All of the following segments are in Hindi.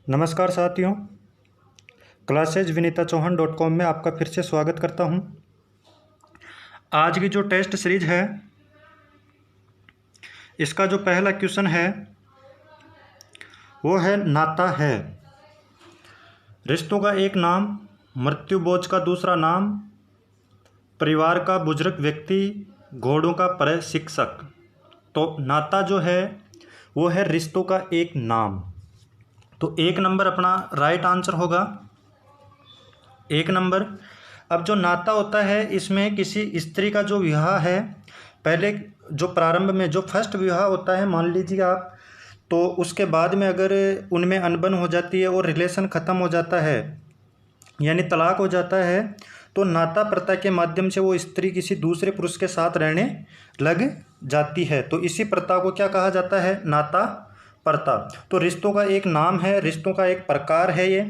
नमस्कार साथियों, classes.vinitachauhan.com में आपका फिर से स्वागत करता हूं। आज की जो टेस्ट सीरीज है इसका जो पहला क्वेश्चन है वो है नाता है। रिश्तों का एक नाम, मृत्यु बोझ का दूसरा नाम, परिवार का बुजुर्ग व्यक्ति, घोड़ों का प्रशिक्षक। तो नाता जो है वो है रिश्तों का एक नाम। तो एक नंबर अपना राइट आंसर होगा, एक नंबर। अब जो नाता होता है इसमें किसी स्त्री का जो विवाह है, पहले जो प्रारंभ में जो फर्स्ट विवाह होता है मान लीजिए आप, तो उसके बाद में अगर उनमें अनबन हो जाती है और रिलेशन ख़त्म हो जाता है यानी तलाक हो जाता है, तो नाता प्रथा के माध्यम से वो स्त्री किसी दूसरे पुरुष के साथ रहने लग जाती है। तो इसी प्रथा को क्या कहा जाता है? नाता प्रथा। तो रिश्तों का एक नाम है, रिश्तों का एक प्रकार है ये।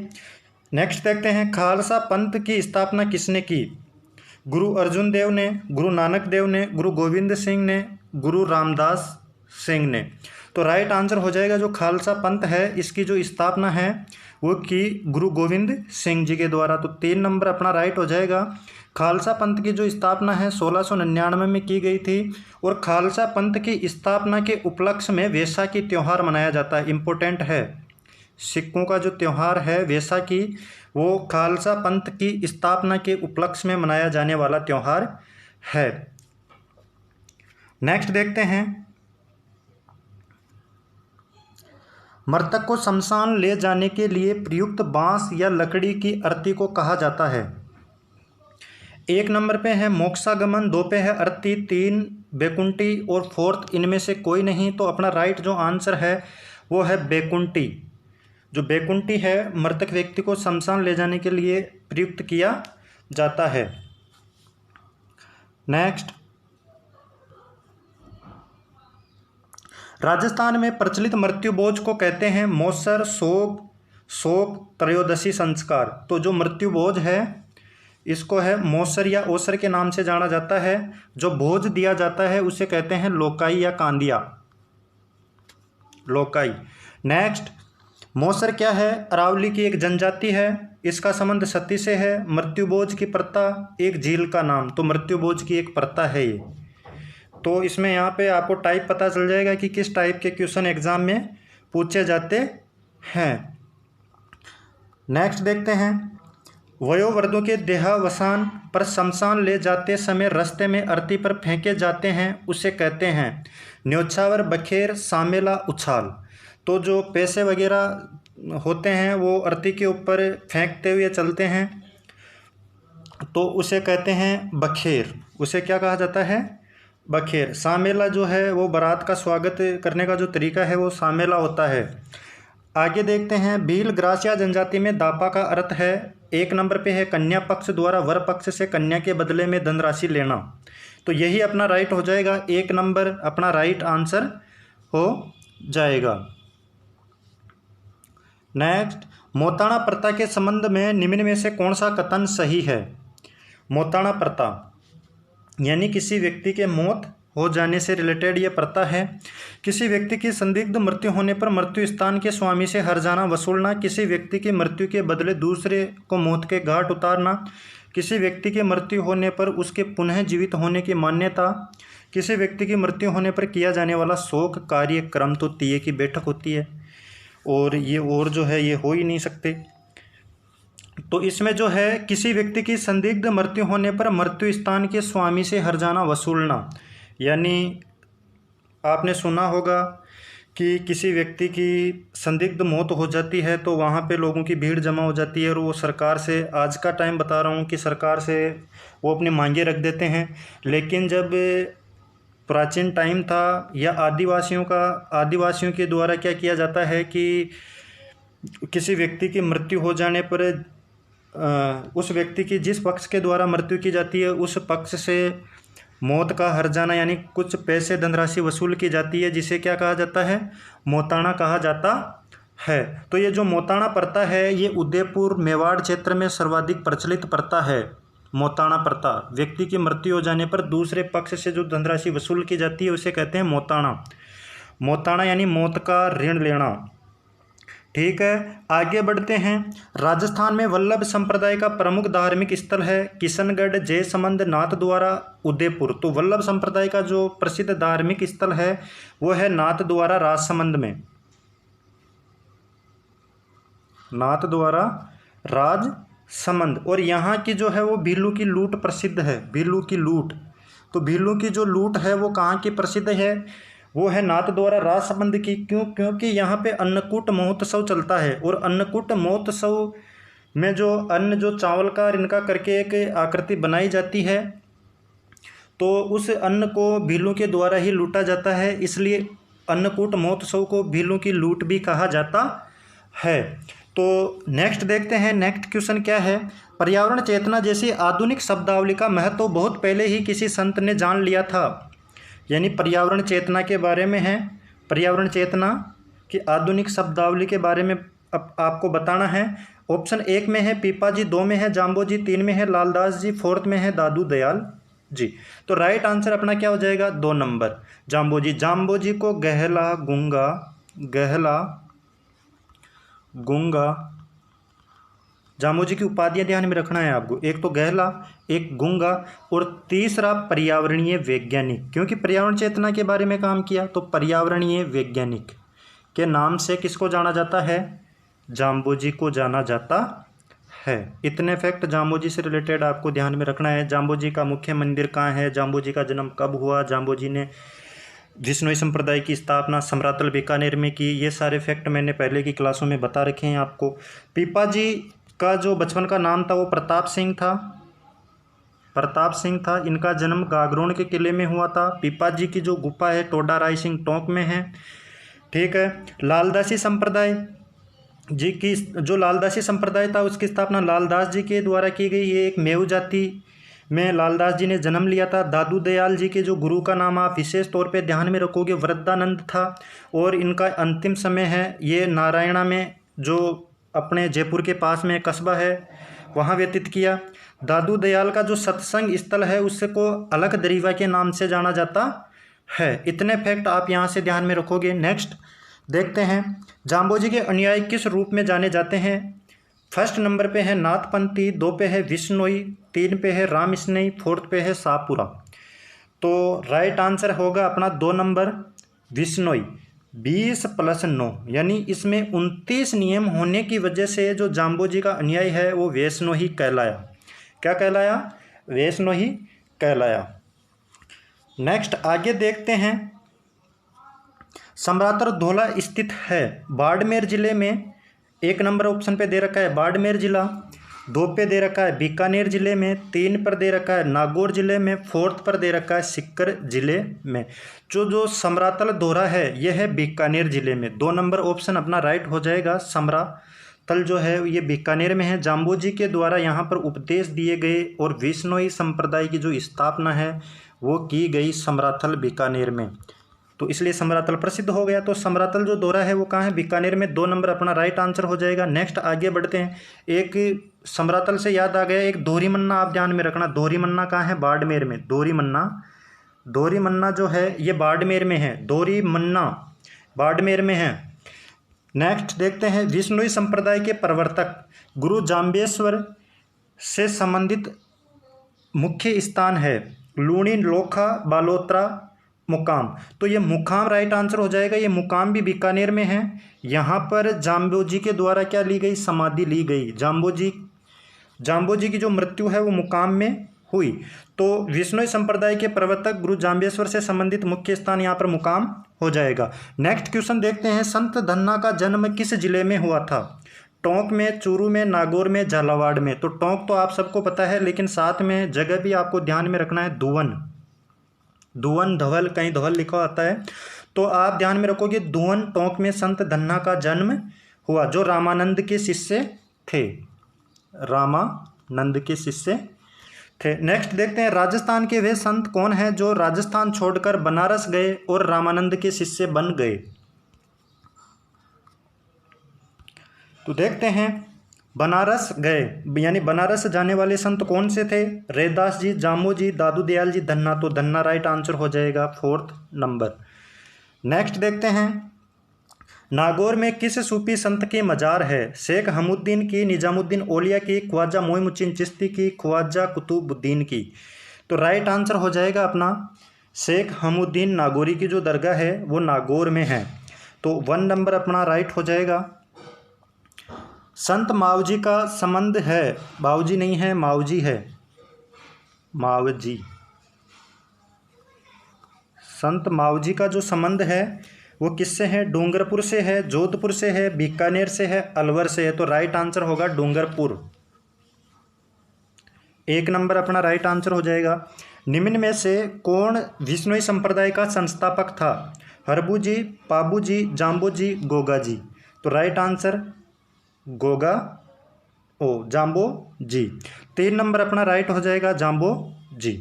नेक्स्ट देखते हैं, खालसा पंथ की स्थापना किसने की? गुरु अर्जुन देव ने, गुरु नानक देव ने, गुरु गोविंद सिंह ने, गुरु रामदास सिंह ने। तो राइट आंसर हो जाएगा जो खालसा पंथ है इसकी जो स्थापना है वो की गुरु गोविंद सिंह जी के द्वारा। तो 3 नंबर अपना राइट हो जाएगा। खालसा पंथ की जो स्थापना है 1699 में की गई थी और खालसा पंथ की स्थापना के उपलक्ष्य में वैसाखी त्यौहार मनाया जाता है। इम्पोर्टेंट है, सिखों का जो त्यौहार है वैसाखी वो खालसा पंथ की स्थापना के उपलक्ष्य में मनाया जाने वाला त्यौहार है। नेक्स्ट देखते हैं, मृतक को शमशान ले जाने के लिए प्रयुक्त बांस या लकड़ी की अर्थी को कहा जाता है। एक नंबर पे है मोक्षागमन, 2 पे है अर्थी, 3 बैकुंठी और 4th इनमें से कोई नहीं। तो अपना राइट जो आंसर है वो है बैकुंठी। जो बैकुंठी है मृतक व्यक्ति को शमशान ले जाने के लिए प्रयुक्त किया जाता है। नेक्स्ट, राजस्थान में प्रचलित मृत्यु बोझ को कहते हैं मौसर, शोक, त्रयोदशी संस्कार। तो जो मृत्यु बोझ है इसको है मौसर या ओसर के नाम से जाना जाता है। जो बोझ दिया जाता है उसे कहते हैं लोकाई या कांदिया, लोकाई। नेक्स्ट, मौसर क्या है? अरावली की एक जनजाति है, इसका संबंध सती से है। मृत्यु बोझ की प्रथा एक झील का नाम, तो मृत्यु बोझ की एक प्रथा है ये। तो इसमें यहाँ पे आपको टाइप पता चल जाएगा कि किस टाइप के क्वेश्चन एग्जाम में पूछे जाते हैं। नेक्स्ट देखते हैं, वयोवृद्धों के देहावसान पर शमशान ले जाते समय रास्ते में अर्थी पर फेंके जाते हैं उसे कहते हैं न्योछावर, बखेर, सामेला, उछाल। तो जो पैसे वगैरह होते हैं वो अर्थी के ऊपर फेंकते हुए चलते हैं तो उसे कहते हैं बखेर। उसे क्या कहा जाता है? बखेर। सामेला जो है वो बारात का स्वागत करने का जो तरीका है वो सामेला होता है। आगे देखते हैं, भील ग्रासिया जनजाति में दापा का अर्थ है। एक नंबर पे है कन्या पक्ष द्वारा वर पक्ष से कन्या के बदले में धनराशि लेना। तो यही अपना राइट हो जाएगा, 1 नंबर अपना राइट आंसर हो जाएगा। नेक्स्ट, मोताणा प्रथा के संबंध में निम्न में से कौन सा कथन सही है? मोताणा प्रथा यानी किसी व्यक्ति के मौत हो जाने से रिलेटेड ये प्रथा है। किसी व्यक्ति की संदिग्ध मृत्यु होने पर मृत्यु स्थान के स्वामी से हर्जाना वसूलना, किसी व्यक्ति की मृत्यु के बदले दूसरे को मौत के घाट उतारना, किसी व्यक्ति की मृत्यु होने पर उसके पुनः जीवित होने की मान्यता, किसी व्यक्ति की मृत्यु होने पर किया जाने वाला शोक कार्यक्रम। तो तिये की बैठक होती है और ये और जो है ये हो ही नहीं सकते। तो इसमें जो है किसी व्यक्ति की संदिग्ध मृत्यु होने पर मृत्यु स्थान के स्वामी से हर्जाना वसूलना, यानी आपने सुना होगा कि किसी व्यक्ति की संदिग्ध मौत हो जाती है तो वहाँ पे लोगों की भीड़ जमा हो जाती है और वो सरकार से, आज का टाइम बता रहा हूँ कि सरकार से वो अपनी मांगे रख देते हैं। लेकिन जब प्राचीन टाइम था या आदिवासियों के द्वारा क्या किया जाता है कि किसी व्यक्ति की मृत्यु हो जाने पर उस व्यक्ति की जिस पक्ष के द्वारा मृत्यु की जाती है उस पक्ष से मौत का हर्जाना यानी कुछ पैसे धनराशि वसूल की जाती है, जिसे क्या कहा जाता है? मोताणा कहा जाता है। तो ये जो मोताणा प्रथा है ये उदयपुर मेवाड़ क्षेत्र में सर्वाधिक प्रचलित प्रथा है। मोताणा प्रथा, व्यक्ति की मृत्यु हो जाने पर दूसरे पक्ष से जो धनराशि वसूल की जाती है उसे कहते हैं मोताणा। मोताणा यानी मौत का ऋण लेना। ठीक है, आगे बढ़ते हैं। राजस्थान में वल्लभ संप्रदाय का प्रमुख धार्मिक स्थल है किशनगढ़, जयसमंद, नाथद्वारा, उदयपुर। तो वल्लभ संप्रदाय का जो प्रसिद्ध धार्मिक स्थल है वो है नाथद्वारा राजसमंद में, नाथद्वारा राजसमंद। और यहाँ की जो है वो भीलू की लूट प्रसिद्ध है, भीलू की लूट। तो भीलू की जो लूट है वो कहाँ की प्रसिद्ध है, वो है नाथद्वारा राजसमंद की। क्यों? क्योंकि यहाँ पे अन्नकूट महोत्सव चलता है, और अन्नकूट महोत्सव में जो अन्न, जो चावल का और इनका करके एक आकृति बनाई जाती है, तो उस अन्न को भीलों के द्वारा ही लूटा जाता है, इसलिए अन्नकूट महोत्सव को भीलों की लूट भी कहा जाता है। तो नेक्स्ट देखते हैं, नेक्स्ट क्वेश्चन क्या है। पर्यावरण चेतना जैसी आधुनिक शब्दावली का महत्व तो बहुत पहले ही किसी संत ने जान लिया था। यानी पर्यावरण चेतना के बारे में है, पर्यावरण चेतना की आधुनिक शब्दावली के बारे में अब आपको बताना है। ऑप्शन 1 में है पीपा जी, 2 में है जाम्बो जी, 3 में है लालदास जी, 4th में है दादू दयाल जी। तो राइट आंसर अपना क्या हो जाएगा, 2 नंबर जाम्बो जी। जाम्बो जी को गहला गूंगा, गहला गूंगा, जाम्बो जी की उपाधियां ध्यान में रखना है आपको, एक तो गहला, एक गूंगा, और तीसरा पर्यावरणीय वैज्ञानिक। क्योंकि पर्यावरण चेतना के बारे में काम किया, तो पर्यावरणीय वैज्ञानिक के नाम से किसको जाना जाता है, जाम्बो जी को जाना जाता है। इतने फैक्ट जाम्बो जी से रिलेटेड आपको ध्यान में रखना है। जाम्बो जी का मुख्य मंदिर कहाँ है, जाम्बो जी का जन्म कब हुआ, जाम्बो जी ने विष्णोई संप्रदाय की स्थापना समरातल बीकानेर में की, ये सारे फैक्ट मैंने पहले की क्लासों में बता रखे हैं आपको। पीपा जी का जो बचपन का नाम था वो प्रताप सिंह था, प्रताप सिंह था। इनका जन्म गागरोन के किले में हुआ था। पीपा जी की जो गुफा है टोडा राय सिंह टोंक में है। ठीक है, लालदासी संप्रदाय जी की, जो लालदासी संप्रदाय था उसकी स्थापना लालदास जी के द्वारा की गई। ये एक मेव जाति में लालदास जी ने जन्म लिया था। दादू दयाल जी के जो गुरु का नाम आप विशेष तौर पे ध्यान में रखोगे वृद्धानंद था, और इनका अंतिम समय है ये नारायणा में, जो अपने जयपुर के पास में कस्बा है, वहाँ व्यतीत किया। दादू दयाल का जो सत्संग स्थल है उसको अलग दरीवा के नाम से जाना जाता है। इतने फैक्ट आप यहाँ से ध्यान में रखोगे। नेक्स्ट देखते हैं, जाम्बो जी के अनुयायी किस रूप में जाने जाते हैं। फर्स्ट नंबर पे है नाथपंथी, 2 पे है विष्णोई, 3 पे है राम स्नेही, 4th पे है सापुरा। तो राइट आंसर होगा अपना 2 नंबर विष्णोई। 20 + 9 यानी इसमें 29 नियम होने की वजह से जो जाम्बो जी का अनुयायी है वो वैष्णोही कहलाया। क्या कहलाया, वैष्णोही कहलाया। नेक्स्ट आगे देखते हैं, समरातल धौला स्थित है बाड़मेर जिले में। 1 नंबर ऑप्शन पे दे रखा है बाड़मेर जिला, 2 पे दे रखा है बीकानेर जिले में, 3 पर दे रखा है नागौर जिले में, 4th पर दे रखा है सीकर जिले में। जो समरातल धौला है यह है बीकानेर जिले में। 2 नंबर ऑप्शन अपना राइट हो जाएगा। समरातल जो है ये बीकानेर में है। जाम्बो जी के द्वारा यहाँ पर उपदेश दिए गए और विष्णोई संप्रदाय की जो स्थापना है वो की गई समरातल बीकानेर में, तो इसलिए समरातल प्रसिद्ध हो गया। तो समरातल जो दौरा है वो कहाँ है, बीकानेर में। 2 नंबर अपना राइट आंसर हो जाएगा। नेक्स्ट आगे बढ़ते हैं। एक समरातल से याद आ गया, एक दोहरी मन्ना आप ध्यान में रखना। दोहरी मन्ना कहाँ है, बाड़मेर में। दोहरी मन्ना जो है ये बाड़मेर में है। दोहरी मन्ना बाड़मेर में है। नेक्स्ट देखते हैं, विष्णोई संप्रदाय के प्रवर्तक गुरु जाम्बेश्वर से संबंधित मुख्य स्थान है लूणी, लोखा, बालोत्रा, मुकाम। तो ये मुकाम राइट आंसर हो जाएगा। ये मुकाम भी बीकानेर में है। यहाँ पर जाम्बो जी के द्वारा क्या ली गई, समाधि ली गई। जाम्बो जी की जो मृत्यु है वो मुकाम में हुई। तो विष्णोई संप्रदाय के प्रवर्तक गुरु जाम्बेश्वर से संबंधित मुख्य स्थान यहाँ पर मुकाम हो जाएगा। नेक्स्ट क्वेश्चन देखते हैं, संत धन्ना का जन्म किस जिले में हुआ था। टोंक में, चूरू में, नागौर में, झालावाड़ में। तो टोंक तो आप सबको पता है, लेकिन साथ में जगह भी आपको ध्यान में रखना है, दुवन धवल, कहीं धवल लिखा आता है, तो आप ध्यान में रखोगे दुवन टोंक में संत धन्ना का जन्म हुआ, जो रामानंद के शिष्य थे। रामानंद के शिष्य थे। नेक्स्ट देखते हैं, राजस्थान के वे संत कौन हैं जो राजस्थान छोड़कर बनारस गए और रामानंद के शिष्य बन गए। तो देखते हैं, बनारस गए यानी बनारस जाने वाले संत कौन से थे, रैदास जी, जाम्बो जी, दादू दयाल जी, धन्ना। तो धन्ना राइट आंसर हो जाएगा 4th नंबर। नेक्स्ट देखते हैं, नागौर में किस सूफी संत की मजार है? शेख हमउद्दीन की, निजामुद्दीन औलिया की, ख्वाजा मोइनुद्दीन चिश्ती की, ख्वाजा कुतुबुद्दीन की। तो राइट आंसर हो जाएगा अपना शेख हमउद्दीन नागौरी की जो दरगाह है वो नागौर में है। तो 1 नंबर अपना राइट हो जाएगा। संत मावजी का संबंध है, बाऊजी नहीं है, मावजी है, मावजी। संत मावजी का जो संबंध है वो किससे है? डूंगरपुर से है, जोधपुर से है, बीकानेर से है, अलवर से है। तो राइट आंसर होगा डूंगरपुर। 1 नंबर अपना राइट आंसर हो जाएगा। निम्न में से कौन विश्नोई संप्रदाय का संस्थापक था? हरबू जी, पाबू जी, जाम्बो जी, गोगा जी। तो राइट आंसर जाम्बो जी। 3 नंबर अपना राइट हो जाएगा जाम्बो जी।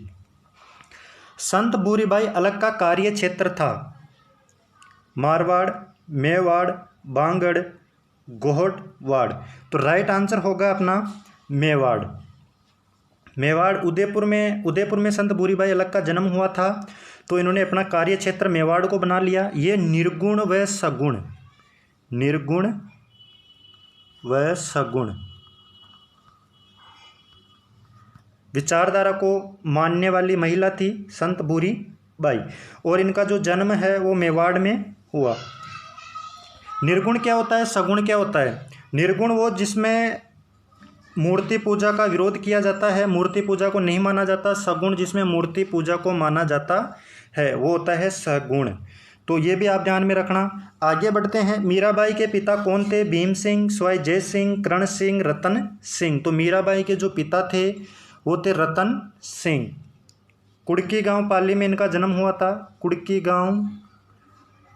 संत भूरीबाई अलग का कार्य क्षेत्र था? मारवाड़, मेवाड़, बांगड़, गोहटवाड़। तो राइट आंसर होगा अपना मेवाड़। मेवाड़ उदयपुर में संत भूरीबाई अलग का जन्म हुआ था, तो इन्होंने अपना कार्य क्षेत्र मेवाड़ को बना लिया। ये निर्गुण व सगुण, निर्गुण व सगुण विचारधारा को मानने वाली महिला थी संत भूरीबाई, और इनका जो जन्म है वो मेवाड़ में हुआ। निर्गुण क्या होता है, सगुण क्या होता है? निर्गुण वो जिसमें मूर्ति पूजा का विरोध किया जाता है, मूर्ति पूजा को नहीं माना जाता। सगुण जिसमें मूर्ति पूजा को माना जाता है वो होता है सगुण। तो ये भी आप ध्यान में रखना। आगे बढ़ते हैं। मीराबाई के पिता कौन थे? भीम सिंह, सवाई जय सिंह, करण सिंह, रतन सिंह। तो मीराबाई के जो पिता थे वो थे रतन सिंह। कुड़की गांव पाली में इनका जन्म हुआ था। कुड़की गांव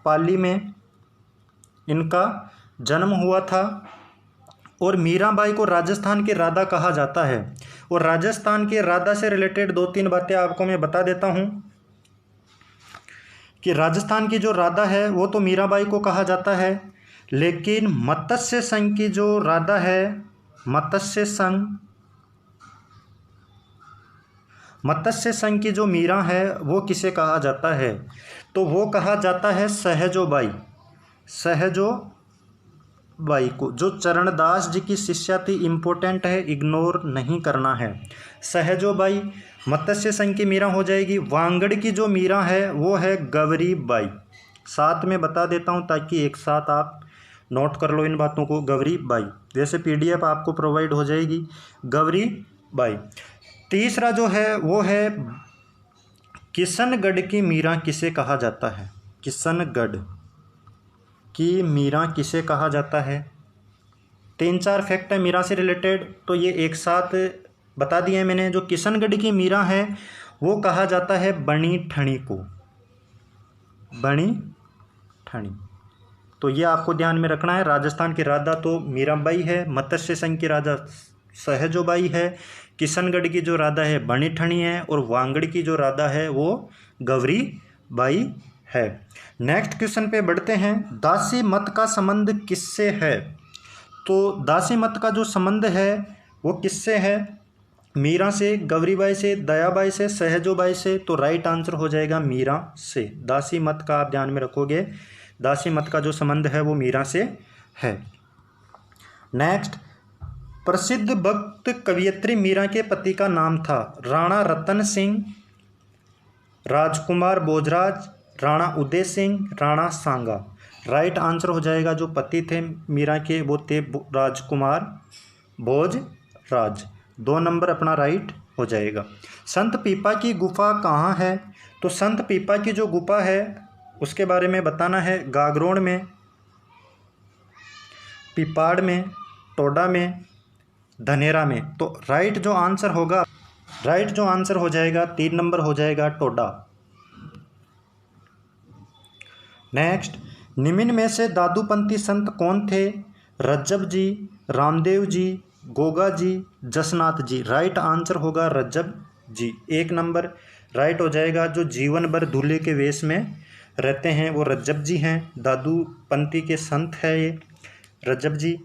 पाली में इनका जन्म हुआ था। और मीराबाई को राजस्थान की राधा कहा जाता है। और राजस्थान के राधा से रिलेटेड 2-3 बातें आपको मैं बता देता हूँ कि राजस्थान की जो राधा है वो तो मीराबाई को कहा जाता है, लेकिन मत्स्य संघ की जो राधा है, मत्स्य संघ की जो मीरा है वो किसे कहा जाता है? तो वो कहा जाता है सहजोबाई। सहजोबाई को, जो चरणदास जी की शिष्या थी। इंपॉर्टेंट है, इग्नोर नहीं करना है। सहजोबाई मत्स्य संघ की मीरा हो जाएगी। वांगड़ की जो मीरा है वो है गवरीबाई। साथ में बता देता हूँ ताकि एक साथ आप नोट कर लो इन बातों को। गवरीबाई, जैसे PDF आपको प्रोवाइड हो जाएगी। गवरीबाई। तीसरा जो है वो है किशनगढ़ की मीरा किसे कहा जाता है? किशनगढ़ की मीरा किसे कहा जाता है? 3-4 फैक्ट है मीरा से रिलेटेड, तो ये एक साथ बता दिए मैंने। जो किशनगढ़ की मीरा है वो कहा जाता है बणी ठणी को, बणी ठणी। तो ये आपको ध्यान में रखना है। राजस्थान की राधा तो मीराबाई है, मत्स्य संघ की राधा सहजोबाई है, किशनगढ़ की जो राधा है बणी ठणी है, और वांगड़ की जो राधा है वो गवरीबाई है। नेक्स्ट क्वेश्चन पे बढ़ते हैं। दासी मत का संबंध किससे है? तो दासी मत का जो संबंध है वो किससे है? मीरा से, गवरीबाई से, दयाबाई से, सहजोबाई से। तो राइट आंसर हो जाएगा मीरा से। दासी मत का आप ध्यान में रखोगे, दासी मत का जो संबंध है वो मीरा से है। नेक्स्ट, प्रसिद्ध भक्त कवियत्री मीरा के पति का नाम था? राणा रतन सिंह, राजकुमार भोजराज, राणा उदय सिंह, राणा सांगा। राइट आंसर हो जाएगा जो पति थे मीरा के वो थे राजकुमार भोजराज। 2 नंबर अपना राइट हो जाएगा। संत पीपा की गुफा कहाँ है? तो संत पीपा की जो गुफा है उसके बारे में बताना है। गागरोन में, पिपाड़ में, टोडा में, धनेरा में। तो राइट जो आंसर हो जाएगा 3 नंबर हो जाएगा टोडा। नेक्स्ट, निम्न में से दादूपंथी संत कौन थे? रज्जब जी, रामदेव जी, गोगा जी, जसनाथ जी। राइट आंसर होगा रज्जब जी। 1 नंबर राइट हो जाएगा। जो जीवन भर दूल्हे के वेश में रहते हैं वो रज्जब जी हैं। दादूपंथी के संत है ये रज्जब जी।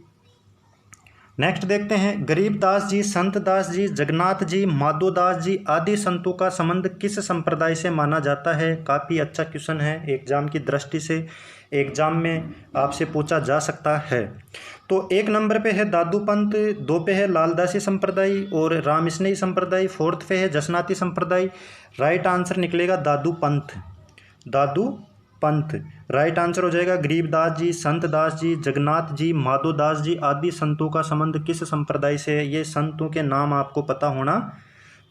नेक्स्ट देखते हैं। गरीबदास जी, संतदास जी, जगन्नाथ जी, माधोदास जी आदि संतों का संबंध किस संप्रदाय से माना जाता है? काफ़ी अच्छा क्वेश्चन है, एग्जाम की दृष्टि से एग्जाम में आपसे पूछा जा सकता है। तो 1 नंबर पे है दादू पंथ, 2 पे है लालदासी संप्रदाय और रामस्नेही संप्रदाय, 4th पे है जसनाती संप्रदाय। राइट आंसर निकलेगा दादू पंथ, दादू पंथ। राइट आंसर हो जाएगा गरीबदास जी, संत दास जी, जगन्नाथ जी, माधोदास जी आदि संतों का संबंध किस संप्रदाय से है? ये संतों के नाम आपको पता होना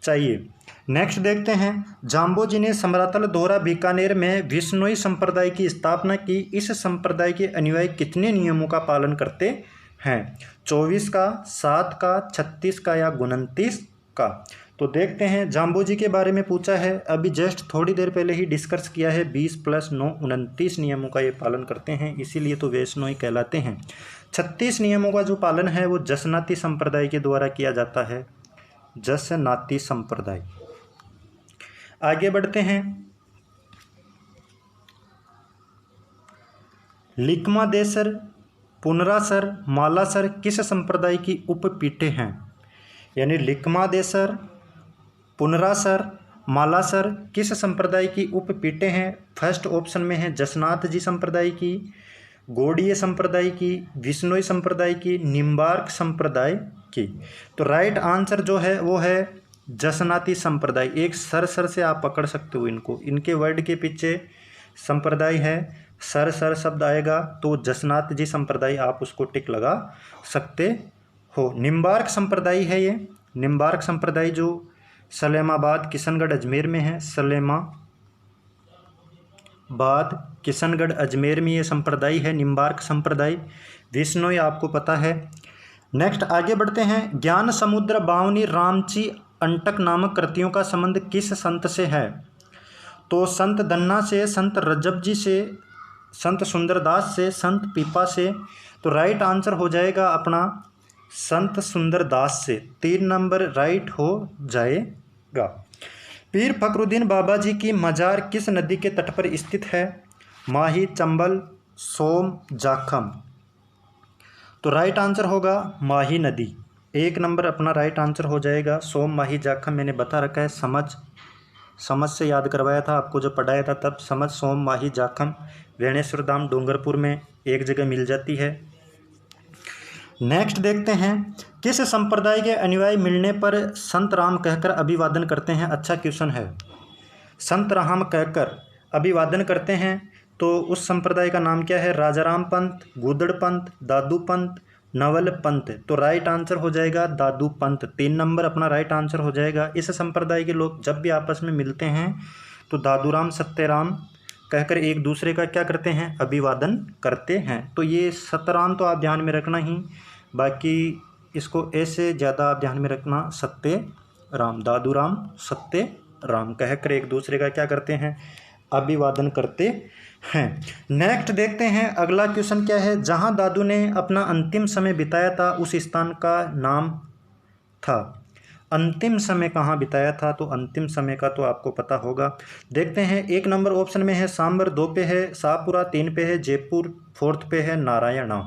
चाहिए। नेक्स्ट देखते हैं, जाम्बो जी ने समरातल दोहरा बीकानेर में विश्नोई संप्रदाय की स्थापना की। इस संप्रदाय के अनुयायी कितने नियमों का पालन करते हैं? 24 का, 7 का, 36 का या 29 का? तो देखते हैं, जाम्बो जी के बारे में पूछा है, अभी जस्ट थोड़ी देर पहले ही डिस्कस किया है। 20 + 9 29 नियमों का ये पालन करते हैं, इसीलिए तो वैष्णोई कहलाते हैं। 36 नियमों का जो पालन है वो जसनाती संप्रदाय के द्वारा किया जाता है, जसनाती संप्रदाय। आगे बढ़ते हैं, लिकमादेसर, पुनरासर, मालासर किस संप्रदाय की उपपीठे हैं? यानी लिकमादेसर, पुनरासर, मालासर किस संप्रदाय की उपपीठे हैं? फर्स्ट ऑप्शन में है जसनाथ जी संप्रदाय की, गौड़ीय संप्रदाय की, विश्नोई संप्रदाय की, निम्बार्क संप्रदाय की। तो राइट आंसर जो है वो है जसनाती संप्रदाय। एक सर से आप पकड़ सकते हो इनको, इनके वर्ड के पीछे संप्रदाय है, सर शब्द आएगा तो जसनाथ जी संप्रदाय आप उसको टिक लगा सकते हो। निम्बार्क संप्रदाय है ये, निम्बार्क संप्रदाय जो सलेमाबाद किशनगढ़ अजमेर में है, सलेमाबाद किशनगढ़ अजमेर में ये संप्रदाय है, निम्बार्क संप्रदाय। विश्नोई आपको पता है। नेक्स्ट आगे बढ़ते हैं, ज्ञान समुद्र, बावनी, रामची, अंटक नामक कृतियों का संबंध किस संत से है? तो संत धन्ना से, संत रजब जी से, संत सुंदरदास से, संत पीपा से। तो राइट आंसर हो जाएगा अपना संत सुंदरदास से, 3 नंबर राइट हो जाएगा। पीर फखरुद्दीन बाबा जी की मजार किस नदी के तट पर स्थित है? माही, चंबल, सोम, जाखम। तो राइट आंसर होगा माही नदी, 1 नंबर अपना राइट आंसर हो जाएगा। सोम, माही, जाखम मैंने बता रखा है, समझ से याद करवाया था आपको जब पढ़ाया था तब। समझ, सोम, माही, जाखम वेणेश्वर धाम डूंगरपुर में एक जगह मिल जाती है। नेक्स्ट देखते हैं, किस संप्रदाय के अनुयायी मिलने पर संत राम कहकर अभिवादन करते हैं? अच्छा क्वेश्चन है। संत राम कहकर अभिवादन करते हैं तो उस संप्रदाय का नाम क्या है? राजाराम पंथ, गुदड़ पंथ, दादू पंथ, नवल पंथ। तो राइट आंसर हो जाएगा दादू पंथ, 3 नंबर अपना राइट आंसर हो जाएगा। इस संप्रदाय के लोग जब भी आपस में मिलते हैं तो दादूराम, सत्यराम कहकर एक दूसरे का क्या करते हैं? अभिवादन करते हैं। तो ये सतराम तो आप ध्यान में रखना ही, बाकी इसको ऐसे ज़्यादा आप ध्यान में रखना, सत्य राम, दादूराम, सत्य राम कहकर एक दूसरे का क्या करते हैं? अभिवादन करते हैं। नेक्स्ट देखते हैं, अगला क्वेश्चन क्या है? जहां दादू ने अपना अंतिम समय बिताया था उस स्थान का नाम था। अंतिम समय कहाँ बिताया था? तो अंतिम समय का तो आपको पता होगा। देखते हैं, 1 नंबर ऑप्शन में है सांबर, 2 पे है शाहपुरा, 3 पे है जयपुर, 4th पे है नारायणा।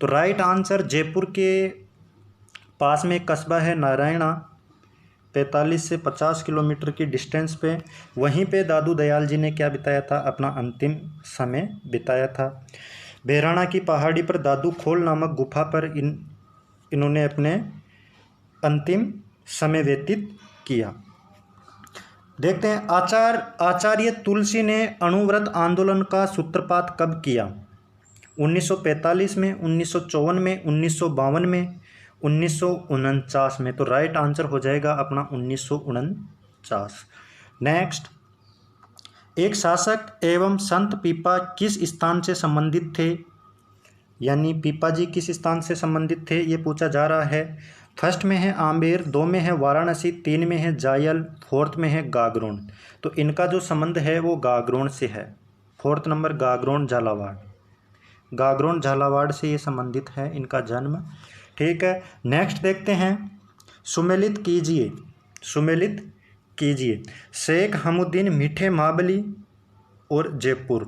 तो राइट आंसर जयपुर के पास में एक कस्बा है नारायणा, 45 से 50 किलोमीटर की डिस्टेंस पे। वहीं पे दादू दयाल जी ने क्या बिताया था? अपना अंतिम समय बिताया था। बेराणा की पहाड़ी पर दादू खोल नामक गुफा पर इन्होंने अपने अंतिम समय व्यतीत किया। देखते हैं, आचार्य तुलसी ने अणुव्रत आंदोलन का सूत्रपात कब किया? 1945 में, 1954 में, 1952 में, 1949 में। तो राइट आंसर हो जाएगा अपना 1949। नेक्स्ट, एक शासक एवं संत पीपा किस स्थान से संबंधित थे? यानी पीपा जी किस स्थान से संबंधित थे ये पूछा जा रहा है। फर्स्ट में है आम्बेर, 2 में है वाराणसी, 3 में है जायल, 4th में है गागरोन। तो इनका जो संबंध है वो गागरोन से है। 4th नंबर गागरोन झालावाड़, गागरोन झालावाड़ से ये संबंधित है इनका जन्म। ठीक है, नेक्स्ट देखते हैं, सुमेलित कीजिए, सुमेलित कीजिए शेख हमउद्दीन, मीठे महाबली और जयपुर।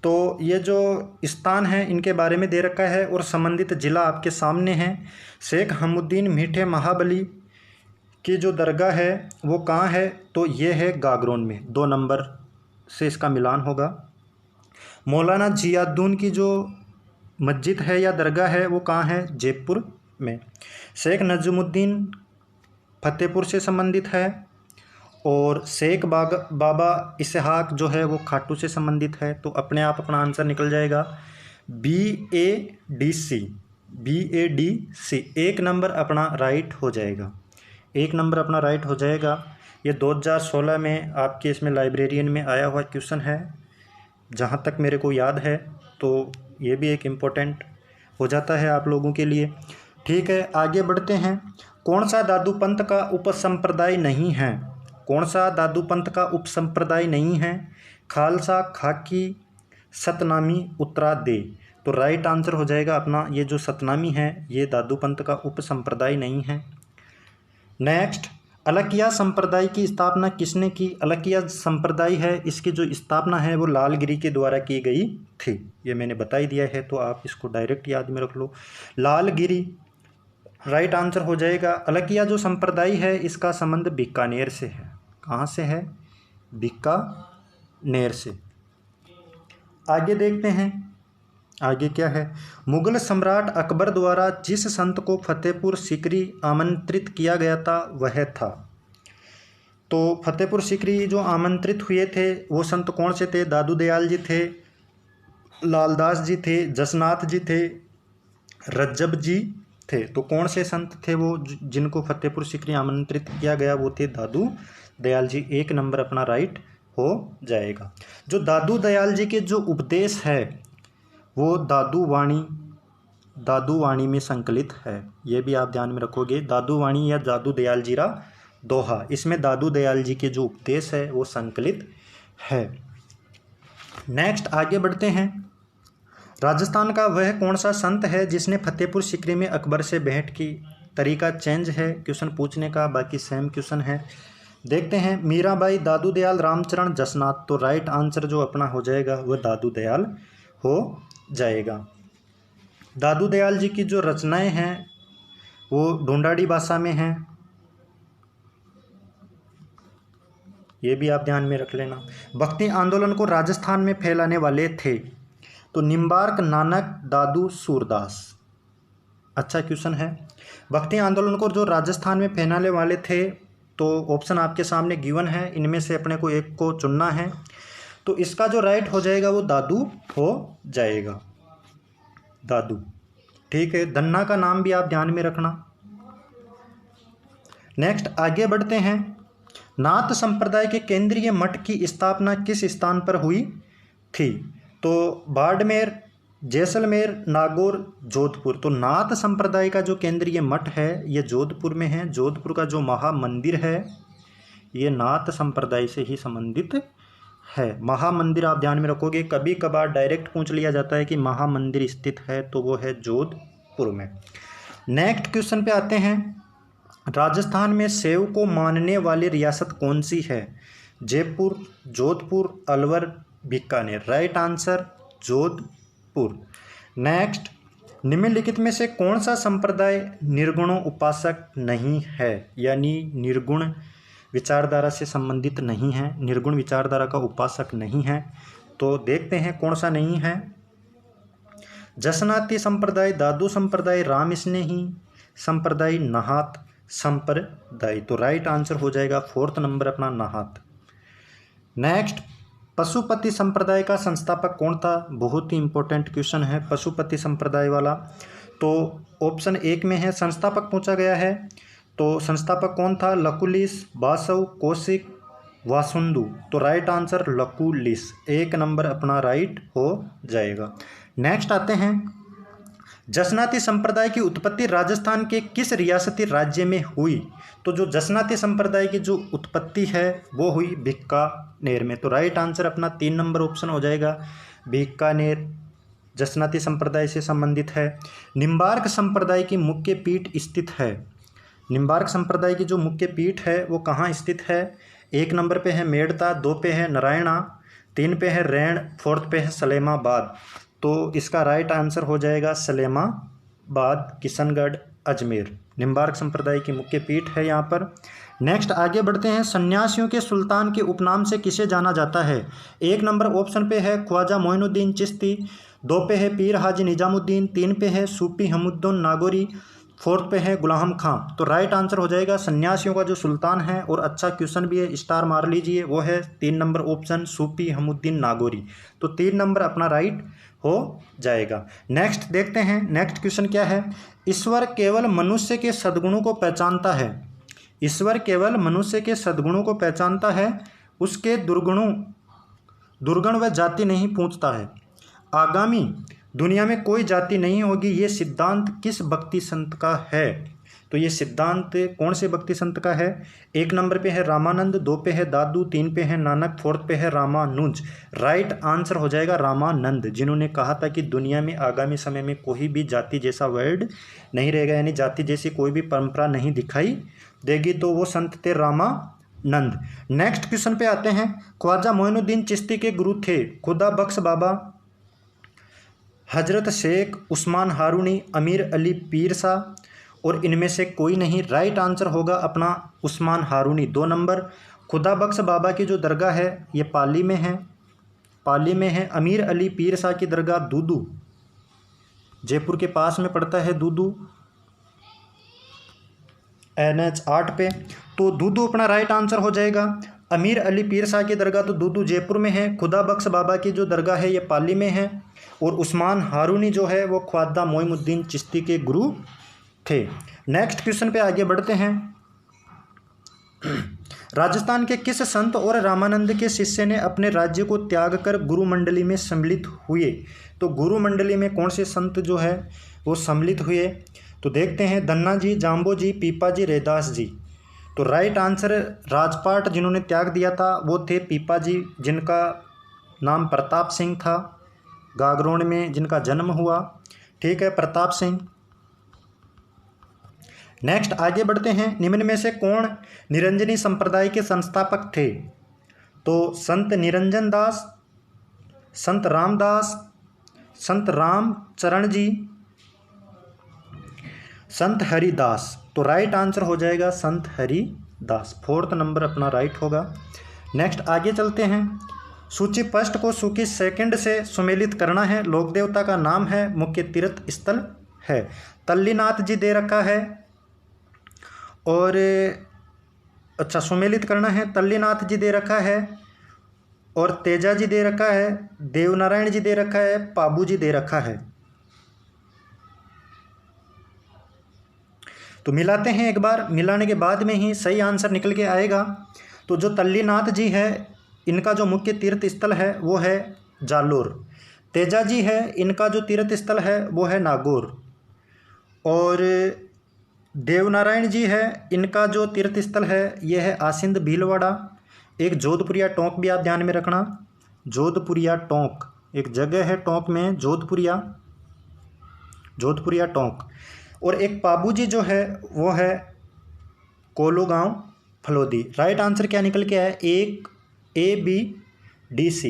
तो ये जो स्थान है इनके बारे में दे रखा है और संबंधित जिला आपके सामने है। शेख हमउद्दीन मीठे महाबली की जो दरगाह है वो कहाँ है? तो ये है गागरोन में, 2 नंबर से इसका मिलान होगा। मौलाना जियाउद्दीन की जो मस्जिद है या दरगाह है वो कहाँ है? जयपुर में। शेख नजमुद्दीन फतेहपुर से संबंधित है और शेख बाबा इसहाक जो है वो खाटू से संबंधित है। तो अपने आप अपना आंसर निकल जाएगा BADC। एक नंबर अपना राइट हो जाएगा, एक नंबर अपना राइट हो जाएगा। ये 2016 में आपके इसमें लाइब्रेरियन में आया हुआ क्वेश्चन है जहाँ तक मेरे को याद है, तो ये भी एक इम्पोर्टेंट हो जाता है आप लोगों के लिए। ठीक है, आगे बढ़ते हैं। कौन सा दादू पंथ का उपसंप्रदाय नहीं है? कौन सा दादू पंथ का उपसंप्रदाय नहीं है? खालसा, खाकी, सतनामी, उत्तरादे। तो राइट आंसर हो जाएगा अपना ये जो सतनामी है, ये दादू पंथ का उपसंप्रदाय नहीं है। नेक्स्ट, अलकिया संप्रदाय की स्थापना किसने की? अलकिया संप्रदाय है, इसकी जो स्थापना है वो लालगिरी के द्वारा की गई थी। ये मैंने बता ही दिया है, तो आप इसको डायरेक्ट याद में रख लो, लालगिरी राइट आंसर हो जाएगा। अलकिया जो संप्रदाय है इसका संबंध बीकानेर से है। कहाँ से है? बीकानेर से। आगे देखते हैं, आगे क्या है? मुगल सम्राट अकबर द्वारा जिस संत को फतेहपुर सीकरी आमंत्रित किया गया था वह था। तो फतेहपुर सीकरी जो आमंत्रित हुए थे वो संत कौन से थे? दादू दयाल जी थे, लालदास जी थे, जसनाथ जी थे, रज्जब जी थे। तो कौन से संत थे वो जिनको फतेहपुर सीकरी आमंत्रित किया गया? वो थे दादू दयाल जी। एक नंबर अपना राइट हो जाएगा। जो दादू दयाल जी के जो उपदेश है वो दादू वाणी में संकलित है। ये भी आप ध्यान में रखोगे, दादू वाणी या दादू दयाल जीरा दोहा, इसमें दादू दयाल जी के जो उपदेश है वो संकलित है। नेक्स्ट आगे बढ़ते हैं। राजस्थान का वह कौन सा संत है जिसने फतेहपुर सीकरी में अकबर से भेंट की? तरीका चेंज है क्वेश्चन पूछने का, बाकी सेम क्वेश्चन है। देखते हैं, मीराबाई, दादू दयाल, रामचरण, जसनाथ। तो राइट आंसर जो अपना हो जाएगा वह दादू दयाल हो जाएगा। दादू दयाल जी की जो रचनाएं हैं वो ढूंढाड़ी भाषा में हैं, ये भी आप ध्यान में रख लेना। भक्ति आंदोलन को राजस्थान में फैलाने वाले थे? तो निम्बार्क, नानक, दादू, सूरदास। अच्छा क्वेश्चन है। भक्ति आंदोलन को जो राजस्थान में फैलाने वाले थे, तो ऑप्शन आपके सामने गिवन है, इनमें से अपने को एक को चुनना है। तो इसका जो राइट हो जाएगा वो दादू हो जाएगा, दादू। ठीक है, धन्ना का नाम भी आप ध्यान में रखना। नेक्स्ट आगे बढ़ते हैं। नाथ संप्रदाय के केंद्रीय मठ की स्थापना किस स्थान पर हुई थी? तो बाड़मेर, जैसलमेर, नागौर, जोधपुर। तो नाथ संप्रदाय का जो केंद्रीय मठ है ये जोधपुर में है। जोधपुर का जो महामंदिर है ये नाथ संप्रदाय से ही संबंधित है। महामंदिर आप ध्यान में रखोगे, कभी कभार डायरेक्ट पूछ लिया जाता है कि महामंदिर स्थित है, तो वो है जोधपुर में। नेक्स्ट क्वेश्चन पे आते हैं। राजस्थान में सेव को मानने वाली रियासत कौन सी है? Jaipur, Jodhpur, Alwar, Bikaner. Right answer Jodhpur. Next, निम्नलिखित में से कौन सा संप्रदाय निर्गुणों उपासक नहीं है, यानी निर्गुण विचारधारा से संबंधित नहीं है, निर्गुण विचारधारा का उपासक नहीं है? तो देखते हैं कौन सा नहीं है। जसनाती संप्रदाय, दादू संप्रदाय, राम स्नेही संप्रदाय, नाहत संप्रदाय। तो राइट आंसर हो जाएगा 4th नंबर अपना नाहत। नेक्स्ट, पशुपति संप्रदाय का संस्थापक कौन था? बहुत ही इंपॉर्टेंट क्वेश्चन है पशुपति संप्रदाय वाला। तो ऑप्शन 1 में है, संस्थापक पूछा गया है, तो संस्थापक कौन था? लकुलिस, बासव, कौशिक, वासुंदु। तो राइट आंसर लकुलिस। 1 नंबर अपना राइट हो जाएगा। नेक्स्ट आते हैं। जसनाती संप्रदाय की उत्पत्ति राजस्थान के किस रियासती राज्य में हुई? तो जो जसनाती संप्रदाय की जो उत्पत्ति है वो हुई बीकानेर में। तो राइट आंसर अपना 3 नंबर ऑप्शन हो जाएगा, बीकानेर जसनाती संप्रदाय से संबंधित है। निम्बार्क संप्रदाय की मुख्य पीठ स्थित है? निम्बार्क संप्रदाय की जो मुख्य पीठ है वो कहाँ स्थित है? 1 नंबर पे है मेड़ता, 2 पे है नारायणा, 3 पे है रैण, 4th पे है सलेमाबाद। तो इसका राइट आंसर हो जाएगा सलेमाबाद, किशनगढ़, अजमेर। निम्बार्क संप्रदाय की मुख्य पीठ है यहाँ पर। नेक्स्ट आगे बढ़ते हैं। सन्यासियों के सुल्तान के उपनाम से किसे जाना जाता है? 1 नंबर ऑप्शन पे है ख्वाजा मोइनुद्दीन चिश्ती, 2 पे है पीर हाजी निजामुद्दीन, 3 पे है सूफी हमउद्दीन नागौरी, 4th पे है गुलाम खां। तो राइट आंसर हो जाएगा सन्यासियों का जो सुल्तान है, और अच्छा क्वेश्चन भी है, स्टार मार लीजिए, वो है 3 नंबर ऑप्शन सूफी हमउद्दीन नागौरी। तो 3 नंबर अपना राइट हो जाएगा। नेक्स्ट देखते हैं, नेक्स्ट क्वेश्चन क्या है। ईश्वर केवल मनुष्य के सद्गुणों को पहचानता है। ईश्वर केवल मनुष्य के सद्गुणों को पहचानता है, उसके दुर्गुण व जाति नहीं पूछता है। आगामी दुनिया में कोई जाति नहीं होगी, ये सिद्धांत किस भक्ति संत का है? तो ये सिद्धांत कौन से भक्ति संत का है? 1 नंबर पे है रामानंद, 2 पे है दादू, 3 पे है नानक, 4th पे है रामानुज। राइट आंसर हो जाएगा रामानंद, जिन्होंने कहा था कि दुनिया में आगामी समय में कोई भी जाति जैसा वर्ड नहीं रहेगा, यानी जाति जैसी कोई भी परंपरा नहीं दिखाई देगी। तो वो संत थे रामानंद। नेक्स्ट क्वेश्चन पे आते हैं। ख्वाजा मोइनुद्दीन चिश्ती के गुरु थे खुदा बख्श बाबा, हजरत शेख उस्मान हारूनी, अमीर अली पीर शाह, और इनमें से कोई नहीं। राइट आंसर होगा अपना उस्मान हारूनी, 2 नंबर। खुदा बख्श बाबा की जो दरगाह है ये पाली में है। अमीर अली पीर शाह की दरगाह दूदू, जयपुर के पास में पड़ता है दूदू, NH 8 पे। तो दूदू अपना राइट आंसर हो जाएगा। अमीर अली पीर शाह की दरगाह तो दूदू जयपुर में है, खुदा बख्श बाबा की जो दरगाह है ये पाली में है, और उस्मान हारूनी जो है वो ख्वाजा मोइनुद्दीन चिश्ती के गुरु थे। नेक्स्ट क्वेश्चन पे आगे बढ़ते हैं। राजस्थान के किस संत और रामानंद के शिष्य ने अपने राज्य को त्याग कर गुरु मंडली में सम्मिलित हुए? तो गुरु मंडली में कौन से संत जो है वो सम्मिलित हुए? तो देखते हैं, धन्ना जी, जाम्बो जी, पीपा जी, रैदास जी। तो राइट आंसर राजपाट जिन्होंने त्याग दिया था वो थे पीपा जी, जिनका नाम प्रताप सिंह था, गागरोन में जिनका जन्म हुआ। ठीक है, प्रताप सिंह। नेक्स्ट आगे बढ़ते हैं। निम्न में से कौन निरंजनी संप्रदाय के संस्थापक थे? तो संत निरंजन दास, संत रामदास, संत रामचरण जी, संत हरिदास। तो राइट आंसर हो जाएगा संत हरिदास, 4th नंबर अपना राइट होगा। नेक्स्ट आगे चलते हैं। सूची फर्स्ट को सूची सेकंड से सुमेलित करना है। लोक देवता का नाम है, मुख्य तीर्थ स्थल है। तल्लीनाथ जी दे रखा है, और अच्छा सुमेलित करना है। तल्लीनाथ जी दे रखा है, और तेजा जी दे रखा है, देवनारायण जी दे रखा है, पाबू जी दे रखा है। तो मिलाते हैं एक बार, मिलाने के बाद में ही सही आंसर निकल के आएगा। तो जो तल्लीनाथ जी है इनका जो मुख्य तीर्थ स्थल है वो है जालोर। तेजा जी है, इनका जो तीर्थ स्थल है वो है नागौर। और देवनारायण जी है, इनका जो तीर्थ स्थल है ये है आसिंद भीलवाड़ा। एक जोधपुरिया टोंक भी आप ध्यान में रखना, जोधपुरिया टोंक एक जगह है टोंक में, जोधपुरिया टोंक। और एक पाबू जी जो है वो है कोलो गांव फलोदी। राइट आंसर क्या निकल के आया? एक ABDC,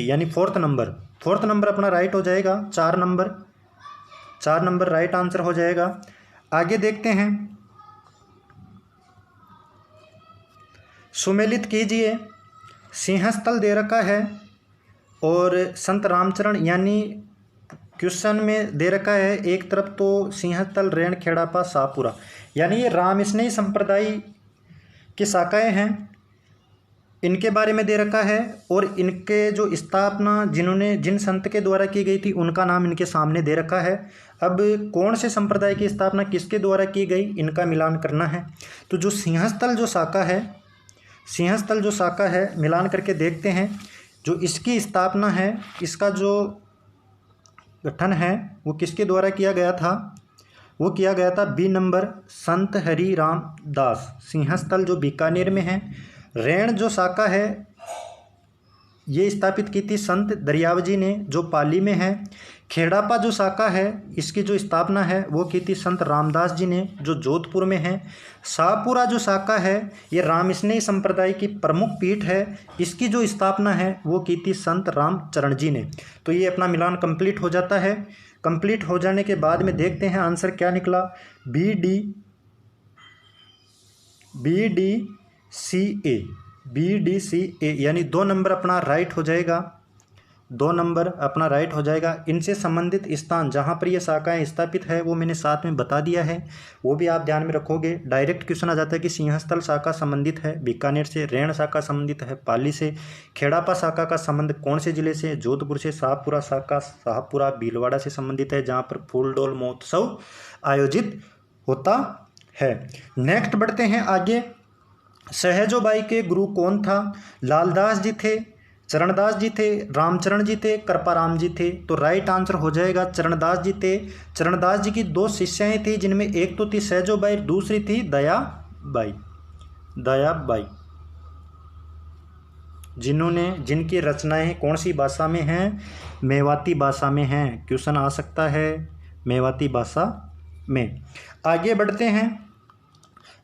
यानी 4th नंबर अपना राइट हो जाएगा। 4 नंबर राइट आंसर हो जाएगा। आगे देखते हैं, सुमेलित कीजिए। सिंहस्थल दे रखा है, और संत रामचरण, यानी क्वेश्चन में दे रखा है एक तरफ तो सिंहस्थल, रेण खेड़ापा, शाहपुरा, यानी ये राम स्नेही संप्रदाय की शाखाएं हैं, इनके बारे में दे रखा है। और इनके जो स्थापना जिन संत के द्वारा की गई थी उनका नाम इनके सामने दे रखा है। अब कौन से संप्रदाय की स्थापना किसके द्वारा की गई इनका मिलान करना है। तो जो सिंहस्थल जो शाखा है मिलान करके देखते हैं। जो इसकी स्थापना है, इसका जो गठन है वो किसके द्वारा किया गया था? वो किया गया था B नंबर संत हरि राम दास। सिंहस्थल जो बीकानेर में है। रेण जो शाखा है ये स्थापित की थी संत दरियावजी ने, जो पाली में है। खेड़ापा जो शाखा है इसकी जो स्थापना है वो की थी संत रामदास जी ने, जो जोधपुर में है। शाहपुरा जो शाखा है ये रामस्नेही संप्रदाय की प्रमुख पीठ है, इसकी जो स्थापना है वो की थी संत रामचरण जी ने। तो ये अपना मिलान कंप्लीट हो जाता है। कंप्लीट हो जाने के बाद में देखते हैं आंसर क्या निकला। BDCA यानी 2 नंबर अपना राइट हो जाएगा। 2 नंबर अपना राइट हो जाएगा। इनसे संबंधित स्थान जहाँ पर ये शाखाएं स्थापित है वो मैंने साथ में बता दिया है, वो भी आप ध्यान में रखोगे। डायरेक्ट क्वेश्चन आ जाता है कि सिंहस्थल शाखा संबंधित है बीकानेर से, रेण शाखा संबंधित है पाली से, खेड़ापा शाखा का संबंध कौन से जिले से, जोधपुर से, शाहपुरा शाखा शाहपुरा भीलवाड़ा से संबंधित है जहाँ पर फूलडोल महोत्सव आयोजित होता है। नेक्स्ट बढ़ते हैं आगे। सहजोबाई के गुरु कौन था? लालदास जी थे, चरणदास जी थे, रामचरण जी थे, कृपाराम जी थे। तो राइट आंसर हो जाएगा चरणदास जी थे। चरणदास जी की 2 शिष्याएं थी जिनमें एक तो थी सहजोबाई, दूसरी थी दयाबाई, जिनकी रचनाएं कौन सी भाषा में हैं? मेवाती भाषा में हैं। क्वेश्चन आ सकता है मेवाती भाषा में। आगे बढ़ते हैं।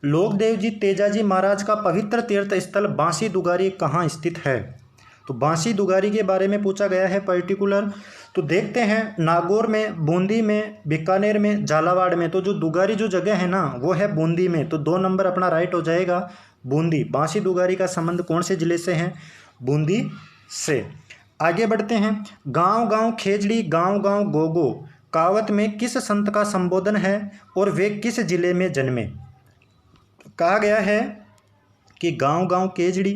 लोकदेव जी तेजाजी महाराज का पवित्र तीर्थ स्थल बांसी दुगारी कहाँ स्थित है? तो बांसी दुगारी के बारे में पूछा गया है पर्टिकुलर। तो देखते हैं नागौर में, बूंदी में, बीकानेर में, झालावाड़ में। तो जो दुगारी जो जगह है ना वो है बूंदी में। तो 2 नंबर अपना राइट हो जाएगा बूंदी। बांसी दुगारी का संबंध कौन से जिले से है? बूंदी से। आगे बढ़ते हैं। गांव गांव खेजड़ी गांव गांव गोगो कहावत में किस संत का संबोधन है और वे किस जिले में जन्मे? कहा गया है कि गांव गांव केजड़ी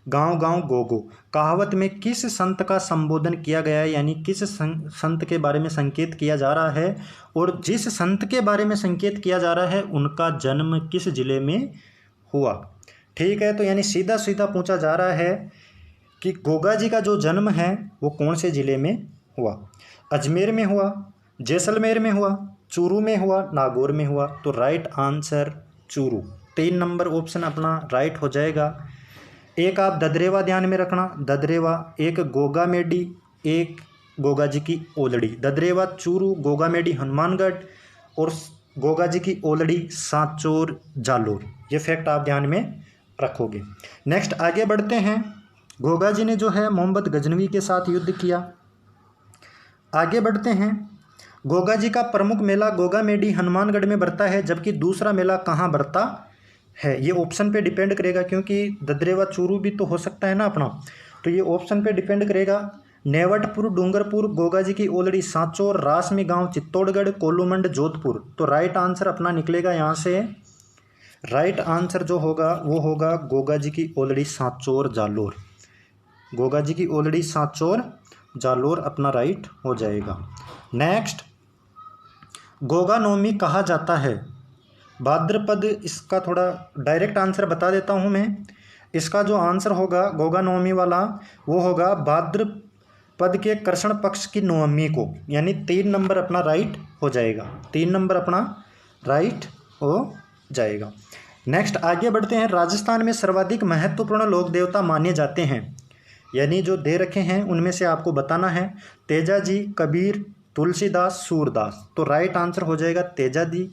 गांव गांव गोगो कहावत में किस संत का संबोधन किया गया है, यानी किस संत के बारे में संकेत किया जा रहा है, और जिस संत के बारे में संकेत किया जा रहा है उनका जन्म किस जिले में हुआ। ठीक है, तो यानी सीधा सीधा पूछा जा रहा है कि गोगा जी का जो जन्म है वो कौन से जिले में हुआ? अजमेर में हुआ, जैसलमेर में हुआ, चूरू में हुआ, नागौर में हुआ। तो right answer Churu. 3 number option अपना राइट हो जाएगा। एक आप ददरेवा ध्यान में रखना, ददरेवा, एक गोगा मेडी, एक गोगा जी की ओलड़ी। ददरेवा चूरू, गोगा मेडी हनुमानगढ़ और गोगा जी की ओलड़ी सांचौर जालोर। ये फैक्ट आप ध्यान में रखोगे। नेक्स्ट आगे बढ़ते हैं। गोगा जी ने जो है मोहम्मद गजनवी के साथ युद्ध किया। आगे बढ़ते हैं। गोगा जी का प्रमुख मेला गोगा मेडी हनुमानगढ़ में बढ़ता है, जबकि दूसरा मेला कहाँ बढ़ता है? ये ऑप्शन पे डिपेंड करेगा, क्योंकि ददरेवा चूरू भी तो हो सकता है ना अपना। तो ये ऑप्शन पे डिपेंड करेगा। नेवटपुर डूंगरपुर, गोगा जी की ओलड़ी सांचौर, रासमी गांव चित्तौड़गढ़, कोलूमंड जोधपुर। तो राइट आंसर अपना निकलेगा यहाँ से। राइट आंसर जो होगा वो होगा गोगा जी की ओलड़ी सांचौर जालोर। गोगा जी की ओलड़ी सांचौर जालोर अपना राइट हो जाएगा। नेक्स्ट, गोगा नवमी कहा जाता है? भाद्रपद, इसका थोड़ा डायरेक्ट आंसर बता देता हूँ मैं। इसका जो आंसर होगा गोगा नवमी वाला वो होगा भाद्रपद के कृष्ण पक्ष की नवमी को, यानी 3 नंबर अपना राइट हो जाएगा। 3 नंबर अपना राइट हो जाएगा। नेक्स्ट आगे बढ़ते हैं। राजस्थान में सर्वाधिक महत्वपूर्ण लोक देवता माने जाते हैं, यानी जो दे रखे हैं उनमें से आपको बताना है। तेजाजी, कबीर, तुलसीदास, सूरदास। तो राइट आंसर हो जाएगा तेजाजी।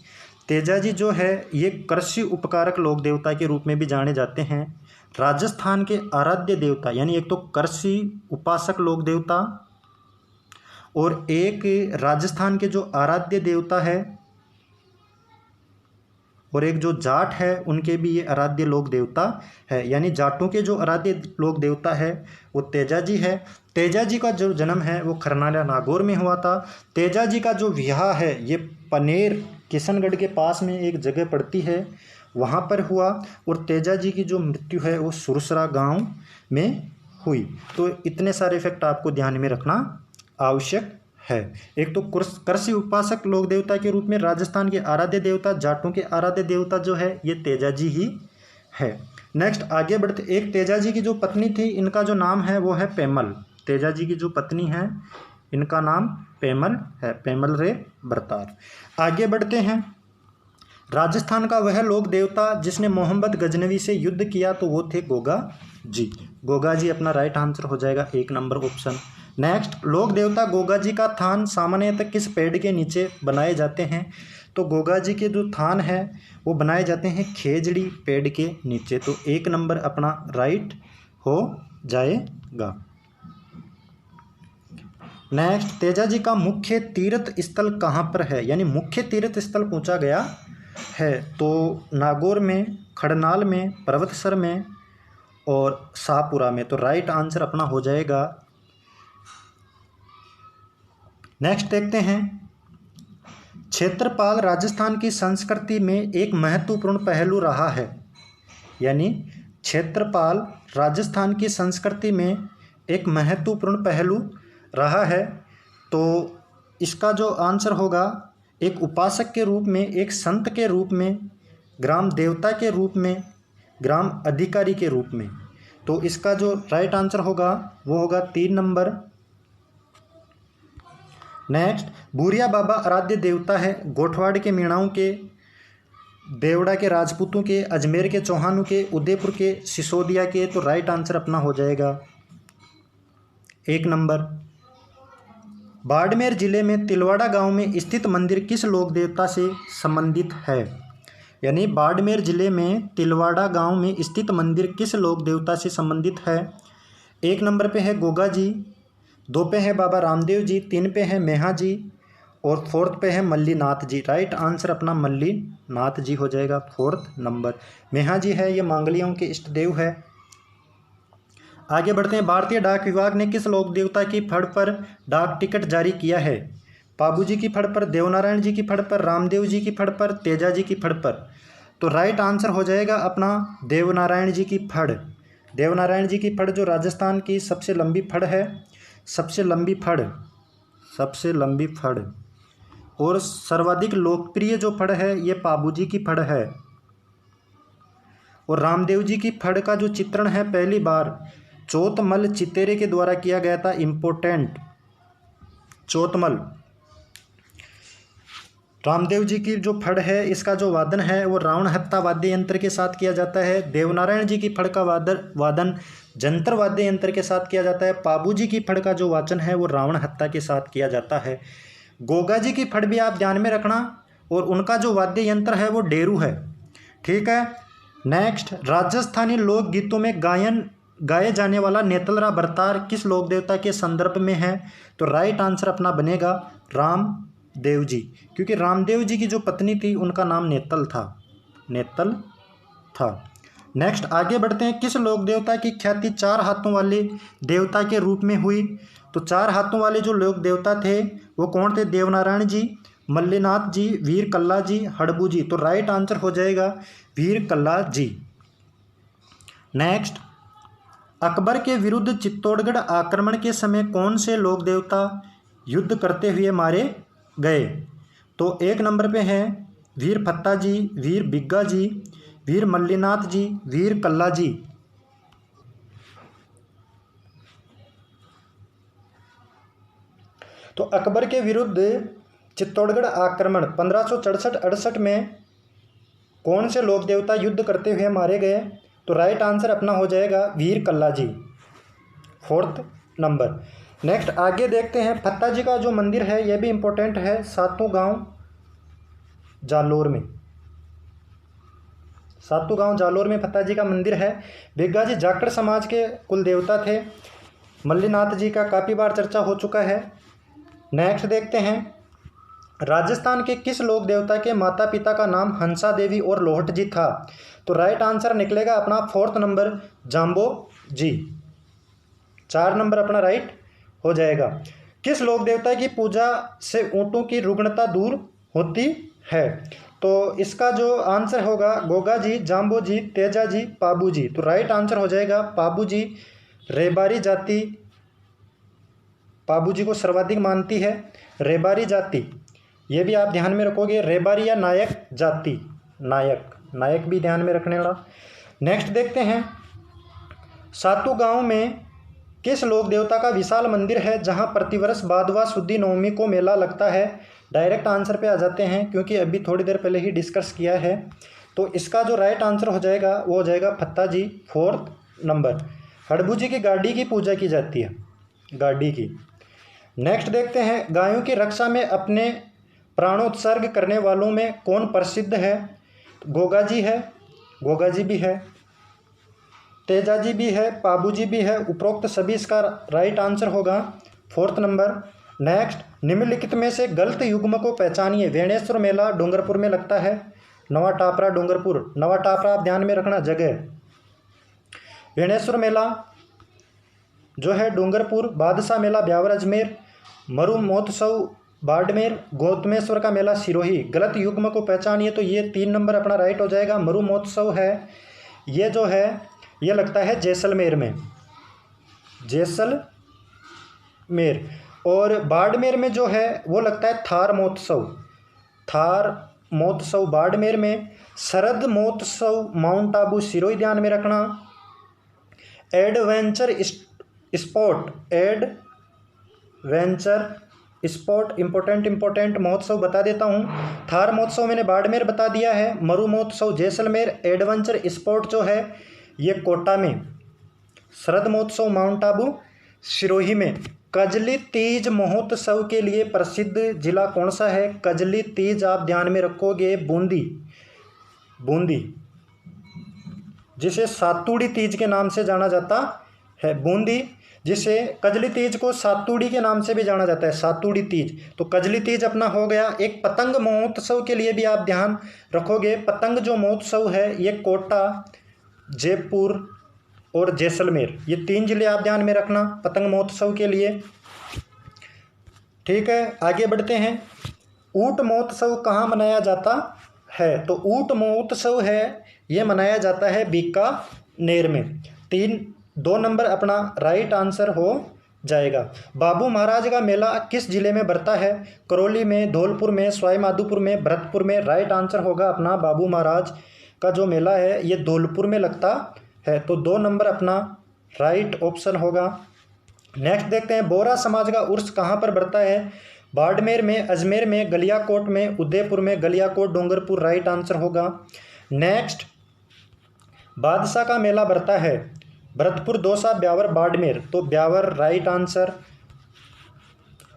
तेजाजी जो है ये कृषि उपकारक लोक देवता के रूप में भी जाने जाते हैं। राजस्थान के आराध्य देवता, यानी एक तो कृषि उपासक लोक देवता और एक राजस्थान के जो आराध्य देवता है और एक जो जाट है उनके भी ये आराध्य लोक देवता है। यानी जाटों के जो आराध्य लोक देवता है वो तेजाजी है। तेजाजी का जो जन्म है वो खरनाला नागौर में हुआ था। तेजाजी का जो विवाह है ये पनेर किशनगढ़ के पास में एक जगह पड़ती है वहाँ पर हुआ, और तेजाजी की जो मृत्यु है वो सुरसरा गांव में हुई। तो इतने सारे फैक्ट आपको ध्यान में रखना आवश्यक है। एक तो कृषि उपासक लोक देवता के रूप में राजस्थान के आराध्य देवता, जाटों के आराध्य देवता जो है ये तेजाजी ही है। नेक्स्ट आगे बढ़ते। एक तेजाजी की जो पत्नी थी इनका जो नाम है वो है पेमल। तेजाजी की जो पत्नी है इनका नाम पेमल है, पेमल रे बरतार। आगे बढ़ते हैं। राजस्थान का वह लोक देवता जिसने मोहम्मद गजनवी से युद्ध किया, तो वो थे गोगा जी। गोगा जी अपना राइट आंसर हो जाएगा 1 नंबर ऑप्शन। नेक्स्ट, लोक देवता गोगा जी का थान सामान्यतः किस पेड़ के नीचे बनाए जाते हैं? तो गोगा जी के जो थान है वो बनाए जाते हैं खेजड़ी पेड़ के नीचे, तो 1 नंबर अपना राइट हो जाएगा। नेक्स्ट, तेजा जी का मुख्य तीर्थ स्थल कहाँ पर है? यानी मुख्य तीर्थ स्थल पूछा गया है, तो नागौर में, खड़नाल में, पर्वतसर में और शाहपुरा में, तो राइट आंसर अपना हो जाएगा। नेक्स्ट देखते हैं, क्षेत्रपाल राजस्थान की संस्कृति में एक महत्वपूर्ण पहलू रहा है। यानी क्षेत्रपाल राजस्थान की संस्कृति में एक महत्वपूर्ण पहलू रहा है, तो इसका जो आंसर होगा, एक उपासक के रूप में, एक संत के रूप में, ग्राम देवता के रूप में, ग्राम अधिकारी के रूप में, तो इसका जो राइट आंसर होगा वो होगा 3 नंबर। नेक्स्ट, भूरिया बाबा आराध्य देवता है गोठवाड़ के मीणाओं के, देवड़ा के राजपूतों के, अजमेर के चौहानों के, उदयपुर के सिसोदिया के, तो राइट आंसर अपना हो जाएगा 1 नंबर। बाड़मेर जिले में तिलवाड़ा गांव में स्थित मंदिर किस लोक देवता से संबंधित है? यानी बाड़मेर जिले में तिलवाड़ा गांव में स्थित मंदिर किस लोक देवता से संबंधित है? 1 नंबर पे है गोगा जी, 2 पे है बाबा रामदेव जी, 3 पे है मेहा जी और 4th पे है मल्लीनाथ जी। राइट आंसर अपना मल्लीनाथ जी हो जाएगा 4th नंबर। मेहा जी है ये मांगलियों के इष्ट देव है। आगे बढ़ते हैं, भारतीय डाक विभाग ने किस लोक देवता की फड़ पर डाक टिकट जारी किया है? पाबू जी की फड़ पर, देवनारायण जी की फड़ पर, रामदेव जी की फड़ पर, तेजा जी की फड़ पर, तो राइट आंसर हो जाएगा अपना देवनारायण जी की फड़। देवनारायण जी की फड़ जो राजस्थान की सबसे लंबी फड़ है, सबसे लंबी फड़ और सर्वाधिक लोकप्रिय जो फड़ है ये पाबू जी की फड़ है। और रामदेव जी की फड़ का जो चित्रण है पहली बार चौतमल चितेरे के द्वारा किया गया था। इम्पोर्टेंट, चौतमल रामदेव जी की जो फड़ है इसका जो वादन है वो रावण हत्ता वाद्य यंत्र के साथ किया जाता है। देवनारायण जी की फड़ का वादन जंतर वाद्य यंत्र के साथ किया जाता है। पाबू जी की फड़ का जो वाचन है वो रावण हत्ता के साथ किया जाता है। गोगा जी की फड़ भी आप ध्यान में रखना, और उनका जो वाद्य यंत्र है वो डेरू है। ठीक है। नेक्स्ट, राजस्थानी लोकगीतों में गाए जाने वाला नेतलरा बरतार किस लोक देवता के संदर्भ में है? तो राइट आंसर अपना बनेगा रामदेव जी, क्योंकि रामदेव जी की जो पत्नी थी उनका नाम नेतल था। नेक्स्ट आगे बढ़ते हैं, किस लोक देवता की ख्याति 4 हाथों वाले देवता के रूप में हुई? तो 4 हाथों वाले जो लोक देवता थे वो कौन थे? देवनारायण जी, मल्लीनाथ जी, वीर कल्ला जी, हड़बू जी। तो राइट आंसर हो जाएगा वीर कल्ला जी। नेक्स्ट, अकबर के विरुद्ध चित्तौड़गढ़ आक्रमण के समय कौन से लोक देवता युद्ध करते हुए मारे गए? तो 1 नंबर पे हैं वीर फत्ता जी, वीर बिग्गा जी, वीर मल्लीनाथ जी, वीर कल्ला जी। तो अकबर के विरुद्ध चित्तौड़गढ़ आक्रमण 1567-68 में कौन से लोक देवता युद्ध करते हुए मारे गए? तो राइट आंसर अपना हो जाएगा वीर कल्ला जी, 4th नंबर। नेक्स्ट आगे देखते हैं, फत्ता जी का जो मंदिर है यह भी इम्पोर्टेंट है, सातों गांव जालोर में फत्ता जी का मंदिर है। बिग्गा जी जाखड़ समाज के कुल देवता थे। मल्लीनाथ जी का काफ़ी बार चर्चा हो चुका है। नेक्स्ट देखते हैं, राजस्थान के किस लोक देवता के माता पिता का नाम हंसा देवी और लोहट जी था? तो राइट आंसर निकलेगा अपना 4th नंबर जाम्बो जी, 4 नंबर अपना राइट हो जाएगा। किस लोक देवता की पूजा से ऊँटों की रुग्णता दूर होती है? तो इसका जो आंसर होगा गोगा जी, जाम्बो जी, तेजा जी, पाबू जी। तो राइट आंसर हो जाएगा पाबू जी। रेबारी जाति पाबू जी को सर्वाधिक मानती है। रेबारी जाति ये भी आप ध्यान में रखोगे, रेबारी या नायक जाति, नायक भी ध्यान में रखने वाला। नेक्स्ट देखते हैं, सातों गांव में किस लोक देवता का विशाल मंदिर है जहां प्रतिवर्ष भादवा शुद्धि नवमी को मेला लगता है? डायरेक्ट आंसर पे आ जाते हैं क्योंकि अभी थोड़ी देर पहले ही डिस्कस किया है। तो इसका जो राइट आंसर हो जाएगा वो हो जाएगा फत्ता जी, 4th नंबर। हड़बू जी की गाड़ी की पूजा की जाती है, गाड़ी की। नेक्स्ट देखते हैं, गायों की रक्षा में अपने प्राणोत्सर्ग करने वालों में कौन प्रसिद्ध है? गोगा जी है, गोगा जी भी है, तेजा जी भी है, पाबू जी भी है। उपरोक्त सभी इसका राइट आंसर होगा 4th नंबर। नेक्स्ट, निम्नलिखित में से गलत युग्म को पहचानिए। वेणेश्वर मेला डूंगरपुर में लगता है, नवा टापरा डूंगरपुर। नवा टापरा आप ध्यान में रखना जगह। वेणेश्वर मेला जो है डूंगरपुर, बादशाह मेला ब्यावर अजमेर, मरु महोत्सव बाड़मेर, गौतमेश्वर का मेला सिरोही। गलत युग्म को पहचानिए तो ये 3 नंबर अपना राइट हो जाएगा। मरु महोत्सव है ये जो है ये लगता है जैसलमेर में, जैसलमेर। और बाड़मेर में जो है वो लगता है थार महोत्सव, थार महोत्सव बाड़मेर में। शरद महोत्सव माउंट आबू सिरोही ध्यान में रखना। Adventure sport, adventure sport important महोत्सव बता देता हूँ। थार महोत्सव मैंने बाड़मेर बता दिया है, मरु महोत्सव जैसलमेर, एडवेंचर स्पोर्ट जो है ये कोटा में, शरद महोत्सव माउंट आबू सिरोही में। कजली तीज महोत्सव के लिए प्रसिद्ध जिला कौन सा है? कजली तीज आप ध्यान में रखोगे बूंदी, बूंदी जिसे सातुड़ी तीज के नाम से जाना जाता है, बूंदी, जिसे कजली तीज को सातुड़ी के नाम से भी जाना जाता है, सातुड़ी तीज। तो कजली तीज अपना हो गया। एक पतंग महोत्सव के लिए भी आप ध्यान रखोगे। पतंग जो महोत्सव है ये कोटा, जयपुर और जैसलमेर, ये 3 जिले आप ध्यान में रखना पतंग महोत्सव के लिए। ठीक है, आगे बढ़ते हैं। ऊंट महोत्सव कहाँ मनाया जाता है? तो ऊंट महोत्सव है ये मनाया जाता है बीकानेर में। 2 नंबर अपना राइट आंसर हो जाएगा। बाबू महाराज का मेला किस जिले में बढ़ता है? करौली में, धौलपुर में, सवाई माधोपुर में, भरतपुर में। राइट आंसर होगा अपना बाबू महाराज का जो मेला है ये धौलपुर में लगता है। तो 2 नंबर अपना राइट ऑप्शन होगा। नेक्स्ट देखते हैं, बोहरा समाज का उर्स कहाँ पर बढ़ता है? बाड़मेर में, अजमेर में, गलियाकोट में, उदयपुर में। गलियाकोट डूंगरपुर राइट आंसर होगा। नेक्स्ट, बादशाह का मेला बढ़ता है भरतपुर, दौसा, ब्यावर, बाड़मेर। तो ब्यावर राइट आंसर।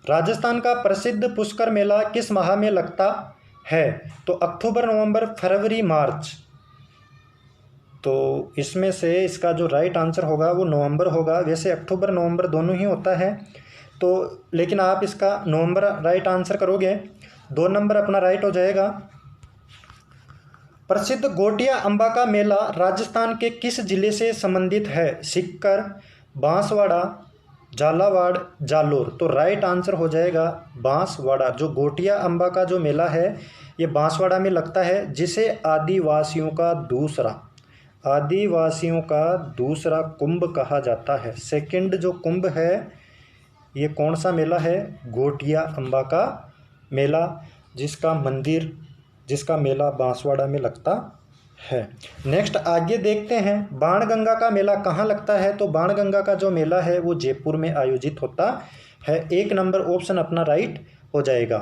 राजस्थान का प्रसिद्ध पुष्कर मेला किस माह में लगता है? तो अक्टूबर, नवंबर, फरवरी, मार्च। तो इसमें से इसका जो राइट आंसर होगा वो नवंबर होगा। वैसे अक्टूबर नवंबर दोनों ही होता है तो, लेकिन आप इसका नवंबर राइट आंसर करोगे, 2 नंबर अपना राइट हो जाएगा। प्रसिद्ध गोटिया अंबा का मेला राजस्थान के किस जिले से संबंधित है? सीकर, बांसवाड़ा, झालावाड़, जालोर। तो राइट आंसर हो जाएगा बांसवाड़ा। जो गोटिया अंबा का जो मेला है ये बांसवाड़ा में लगता है, जिसे आदिवासियों का दूसरा कुंभ कहा जाता है। सेकंड जो कुंभ है ये कौन सा मेला है? गोटिया अंबा का मेला, जिसका मेला बांसवाड़ा में लगता है। नेक्स्ट आगे देखते हैं, बाणगंगा का मेला कहाँ लगता है? तो बाणगंगा का जो मेला है वो जयपुर में आयोजित होता है। 1 नंबर ऑप्शन अपना राइट हो जाएगा।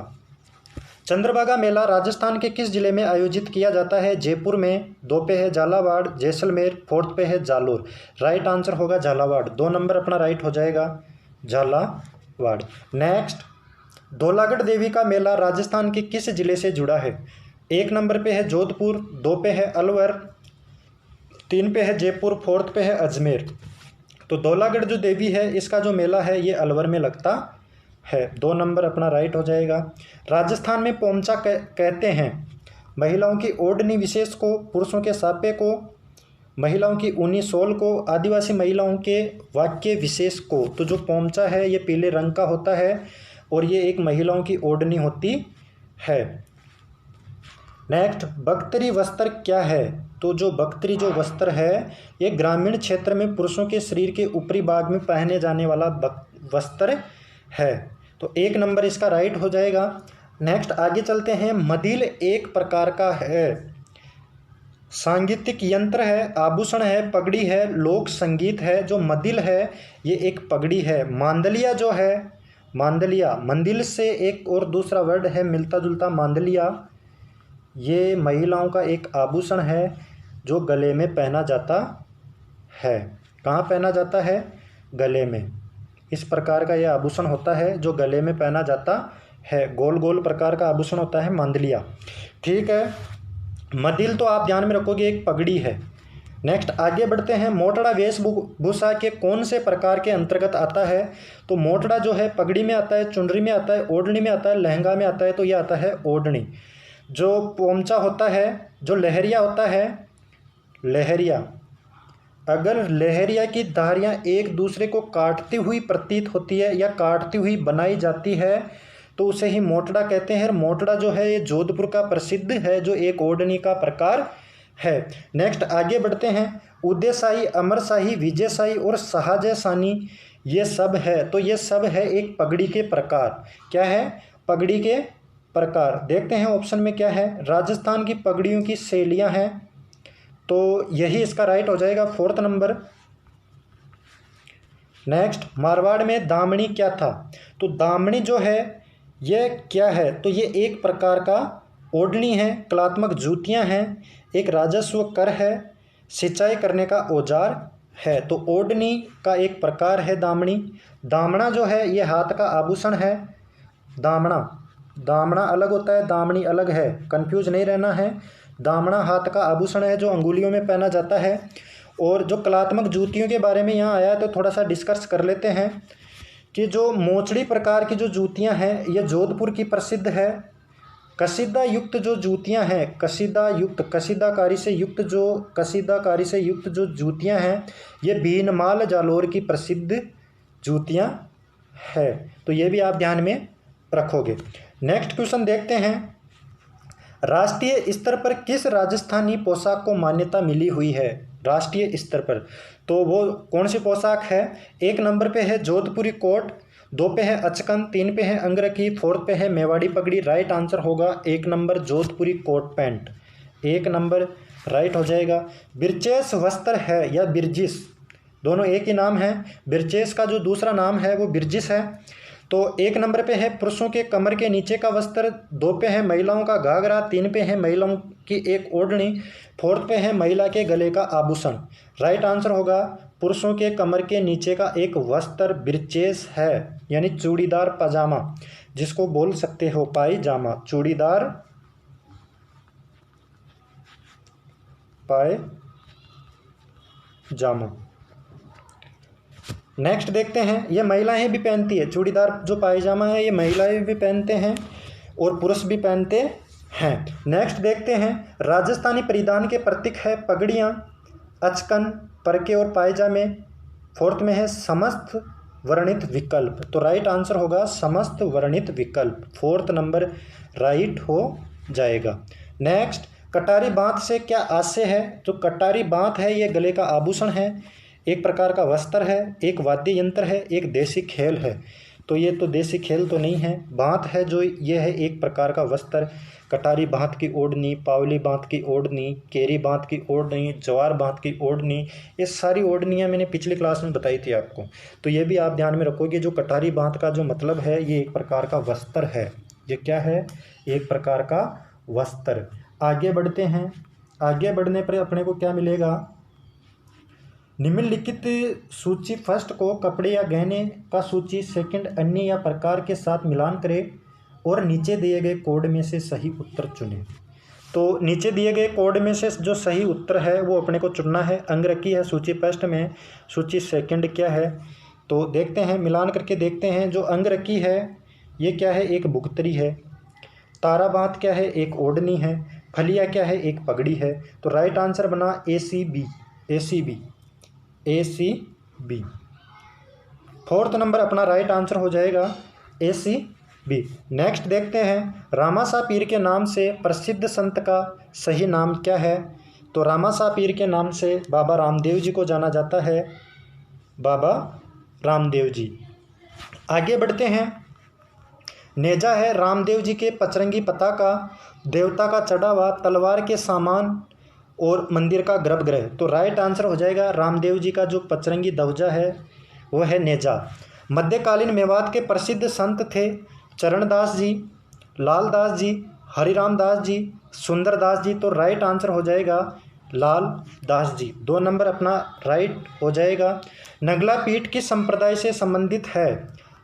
चंद्रभागा मेला राजस्थान के किस जिले में आयोजित किया जाता है? जयपुर में। 2 पे है झालावाड़, जैसलमेर। 4th पे है जालोर। राइट आंसर होगा झालावाड़। 2 नंबर अपना राइट हो जाएगा, झालावाड़। नेक्स्ट, धौलागढ़ देवी का मेला राजस्थान के किस जिले से जुड़ा है? 1 नंबर पे है जोधपुर, 2 पे है अलवर, 3 पे है जयपुर, 4th पे है अजमेर। तो धौलागढ़ जो देवी है इसका जो मेला है ये अलवर में लगता है। 2 नंबर अपना राइट हो जाएगा। राजस्थान में पोमचा कहते हैं महिलाओं की ओढ़नी विशेष को, पुरुषों के सापे को, महिलाओं की ऊनी शॉल को, आदिवासी महिलाओं के वाक्य विशेष को। तो जो पोमचा है ये पीले रंग का होता है और ये एक महिलाओं की ओढ़नी होती है। नेक्स्ट, बख्तरी वस्त्र क्या है? तो जो बख्तरी जो वस्त्र है ये ग्रामीण क्षेत्र में पुरुषों के शरीर के ऊपरी भाग में पहने जाने वाला वस्त्र है। तो 1 नंबर इसका राइट हो जाएगा। नेक्स्ट आगे चलते हैं, मदिल एक प्रकार का है सांगीतिक यंत्र है, आभूषण है, पगड़ी है, लोक संगीत है। जो मदिल है ये एक पगड़ी है। मांदलिया जो है, मांदलिया मंदिल से एक और दूसरा वर्ड है मिलता जुलता, मांदलिया, ये महिलाओं का एक आभूषण है जो गले में पहना जाता है। कहाँ पहना जाता है? गले में। इस प्रकार का यह आभूषण होता है जो गले में पहना जाता है, गोल गोल प्रकार का आभूषण होता है मांदलिया। ठीक है, मदिल तो आप ध्यान में रखोगे एक पगड़ी है। नेक्स्ट आगे बढ़ते हैं। मोटड़ा वेशभूषा के कौन से प्रकार के अंतर्गत आता है? तो मोटड़ा जो है पगड़ी में आता है, चुनरी में आता है, ओढ़नी में आता है, लहंगा में आता है। तो ये आता है ओढ़नी। जो पोमचा होता है, जो लहरिया होता है, लहरिया, अगर लहरिया की धारियाँ एक दूसरे को काटती हुई प्रतीत होती है या काटती हुई बनाई जाती है तो उसे ही मोटड़ा कहते हैं। मोटड़ा जो है ये जोधपुर का प्रसिद्ध है, जो एक ओढ़नी का प्रकार है। नेक्स्ट आगे बढ़ते हैं। उदयशाही, अमरशाही, विजयशाही और शाहजहानी ये सब है। तो ये सब है एक पगड़ी के प्रकार। क्या है? पगड़ी के प्रकार। देखते हैं ऑप्शन में क्या है। राजस्थान की पगड़ियों की शैलियाँ हैं, तो यही इसका राइट हो जाएगा, 4th नंबर। नेक्स्ट, मारवाड़ में दामनी क्या था? तो दामनी जो है ये क्या है? तो ये एक प्रकार का ओढ़नी है, कलात्मक जूतियां हैं, एक राजस्व कर है, सिंचाई करने का औजार है। तो ओढ़नी का एक प्रकार है दामनी। दामना जो है ये हाथ का आभूषण है। दामना, दामना अलग होता है, दामनी अलग है, कंफ्यूज नहीं रहना है। दामना हाथ का आभूषण है जो अंगुलियों में पहना जाता है। और जो कलात्मक जूतियों के बारे में यहाँ आया है तो थोड़ा सा डिस्कस कर लेते हैं कि जो मोचड़ी प्रकार की जो जूतियाँ हैं ये जोधपुर की प्रसिद्ध है। कसीदा युक्त जो जूतियाँ हैं, कसीदा युक्त, कसीदाकारी से युक्त जो जूतियाँ हैं ये भीनमाल जालोर की प्रसिद्ध जूतियाँ है। तो ये भी आप ध्यान में रखोगे। नेक्स्ट क्वेश्चन देखते हैं। राष्ट्रीय स्तर पर किस राजस्थानी पोशाक को मान्यता मिली हुई है? राष्ट्रीय स्तर पर तो वो कौन सी पोशाक है? 1 नंबर पे है जोधपुरी कोट, 2 पे है अचकन, 3 पे है अंगरखी, 4th पे है मेवाड़ी पगड़ी। राइट आंसर होगा 1 नंबर जोधपुरी कोट पैंट। 1 नंबर राइट हो जाएगा। बिरचेस वस्त्र है या बिरजिस, दोनों एक ही नाम है। बिरचेस का जो दूसरा नाम है वो बिरजिस है। तो 1 नंबर पे है पुरुषों के कमर के नीचे का वस्त्र, 2 पे है महिलाओं का घाघरा, 3 पे है महिलाओं की एक ओढ़नी, 4th पे है महिला के गले का आभूषण। राइट आंसर होगा पुरुषों के कमर के नीचे का एक वस्त्र बिरचेस है, यानी चूड़ीदार पजामा, जिसको बोल सकते हो पायजामा, चूड़ीदार पायजामा। नेक्स्ट देखते हैं। ये महिलाएं भी पहनती है, चूड़ीदार जो पायजामा है ये महिलाएं भी पहनते हैं और पुरुष भी पहनते हैं। नेक्स्ट देखते हैं। राजस्थानी परिधान के प्रतीक है पगड़ियाँ, अचकन, परके और पायजामे। 4th में है समस्त वर्णित विकल्प। तो राइट आंसर होगा समस्त वर्णित विकल्प, 4th नंबर राइट हो जाएगा। नेक्स्ट, कटारी बाँध से क्या आशय है? तो कटारी बाँध है ये गले का आभूषण है, एक प्रकार का वस्त्र है, एक वाद्य यंत्र है, एक देसी खेल है। तो ये तो देसी खेल तो नहीं है, बाँध है जो ये है एक प्रकार का वस्त्र। कटारी बाँध की ओढ़नी, पावली बाँध की ओढ़नी, केरी बाँध की ओढ़नी, जवार बाँध की ओढ़नी, ये सारी ओढ़नियाँ मैंने पिछली क्लास में बताई थी आपको। तो ये भी आप ध्यान में रखोगे। जो कटारी बाँध का जो मतलब है ये एक प्रकार का वस्त्र है। ये क्या है? एक प्रकार का वस्त्र। आगे बढ़ते हैं। आगे बढ़ने पर अपने को क्या मिलेगा? निम्नलिखित सूची फर्स्ट को कपड़े या गहने का सूची, सेकंड अन्य या प्रकार के साथ मिलान करें और नीचे दिए गए कोड में से सही उत्तर चुनें। तो नीचे दिए गए कोड में से जो सही उत्तर है वो अपने को चुनना है। अंगरखी है सूची फर्स्ट में, सूची सेकंड क्या है? तो देखते हैं, मिलान करके देखते हैं। जो अंगरखी है ये क्या है? एक बुगतरी है। ताराबांध क्या है? एक ओढ़नी है। फलिया क्या है? एक पगड़ी है। तो राइट आंसर बना ACB। 4th नंबर अपना राइट आंसर हो जाएगा ACB। नेक्स्ट देखते हैं। रामाशाह पीर के नाम से प्रसिद्ध संत का सही नाम क्या है? तो रामाशाह पीर के नाम से बाबा रामदेव जी को जाना जाता है, बाबा रामदेव जी। आगे बढ़ते हैं। नेजा है रामदेव जी के पचरंगी पताका, देवता का चढ़ावा, तलवार के सामान और मंदिर का गर्भगृह। तो राइट आंसर हो जाएगा रामदेव जी का जो पचरंगी ध्वजा है वो है नेजा। मध्यकालीन मेवात के प्रसिद्ध संत थे चरणदास जी, लालदास जी, हरिराम दास जी, सुंदरदास जी। तो राइट आंसर हो जाएगा लाल दास जी। 2 नंबर अपना राइट हो जाएगा। नगला पीठ किस संप्रदाय से संबंधित है?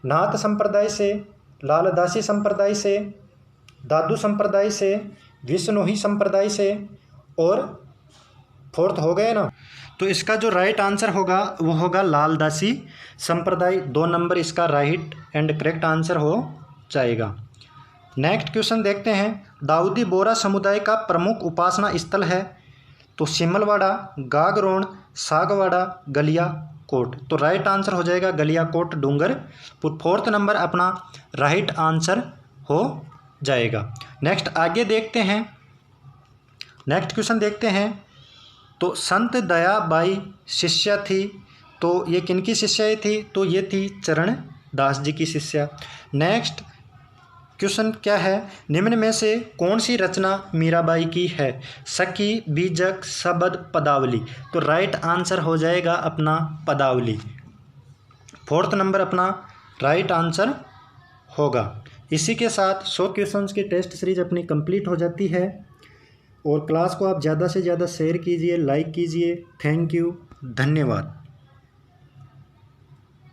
नाथ संप्रदाय से, लालदासी संप्रदाय से, दादू संप्रदाय से, विष्णोही संप्रदाय से और फोर्थ हो गए ना। तो इसका जो राइट आंसर होगा वो होगा लालदासी संप्रदाय। 2 नंबर इसका राइट एंड करेक्ट आंसर हो जाएगा। नेक्स्ट क्वेश्चन देखते हैं। दाऊदी बोरा समुदाय का प्रमुख उपासना स्थल है? तो सिमलवाड़ा, गागरोन, सागवाड़ा, गलियाकोट। तो राइट आंसर हो जाएगा गलियाकोट डूंगरपुर। 4th नंबर अपना राइट आंसर हो जाएगा। नेक्स्ट आगे देखते हैं। नेक्स्ट क्वेश्चन देखते हैं। तो संत दयाबाई शिष्या थी, तो ये किनकी शिष्या थी? तो ये थी चरण दास जी की शिष्या। नेक्स्ट क्वेश्चन क्या है? निम्न में से कौन सी रचना मीराबाई की है? सखी, बीजक, शबद, पदावली। तो राइट आंसर हो जाएगा अपना पदावली। 4th नंबर अपना राइट आंसर होगा। इसी के साथ 100 क्वेश्चंस की टेस्ट सीरीज अपनी कंप्लीट हो जाती है। और क्लास को आप ज़्यादा से ज़्यादा शेयर कीजिए, लाइक कीजिए। थैंक यू, धन्यवाद।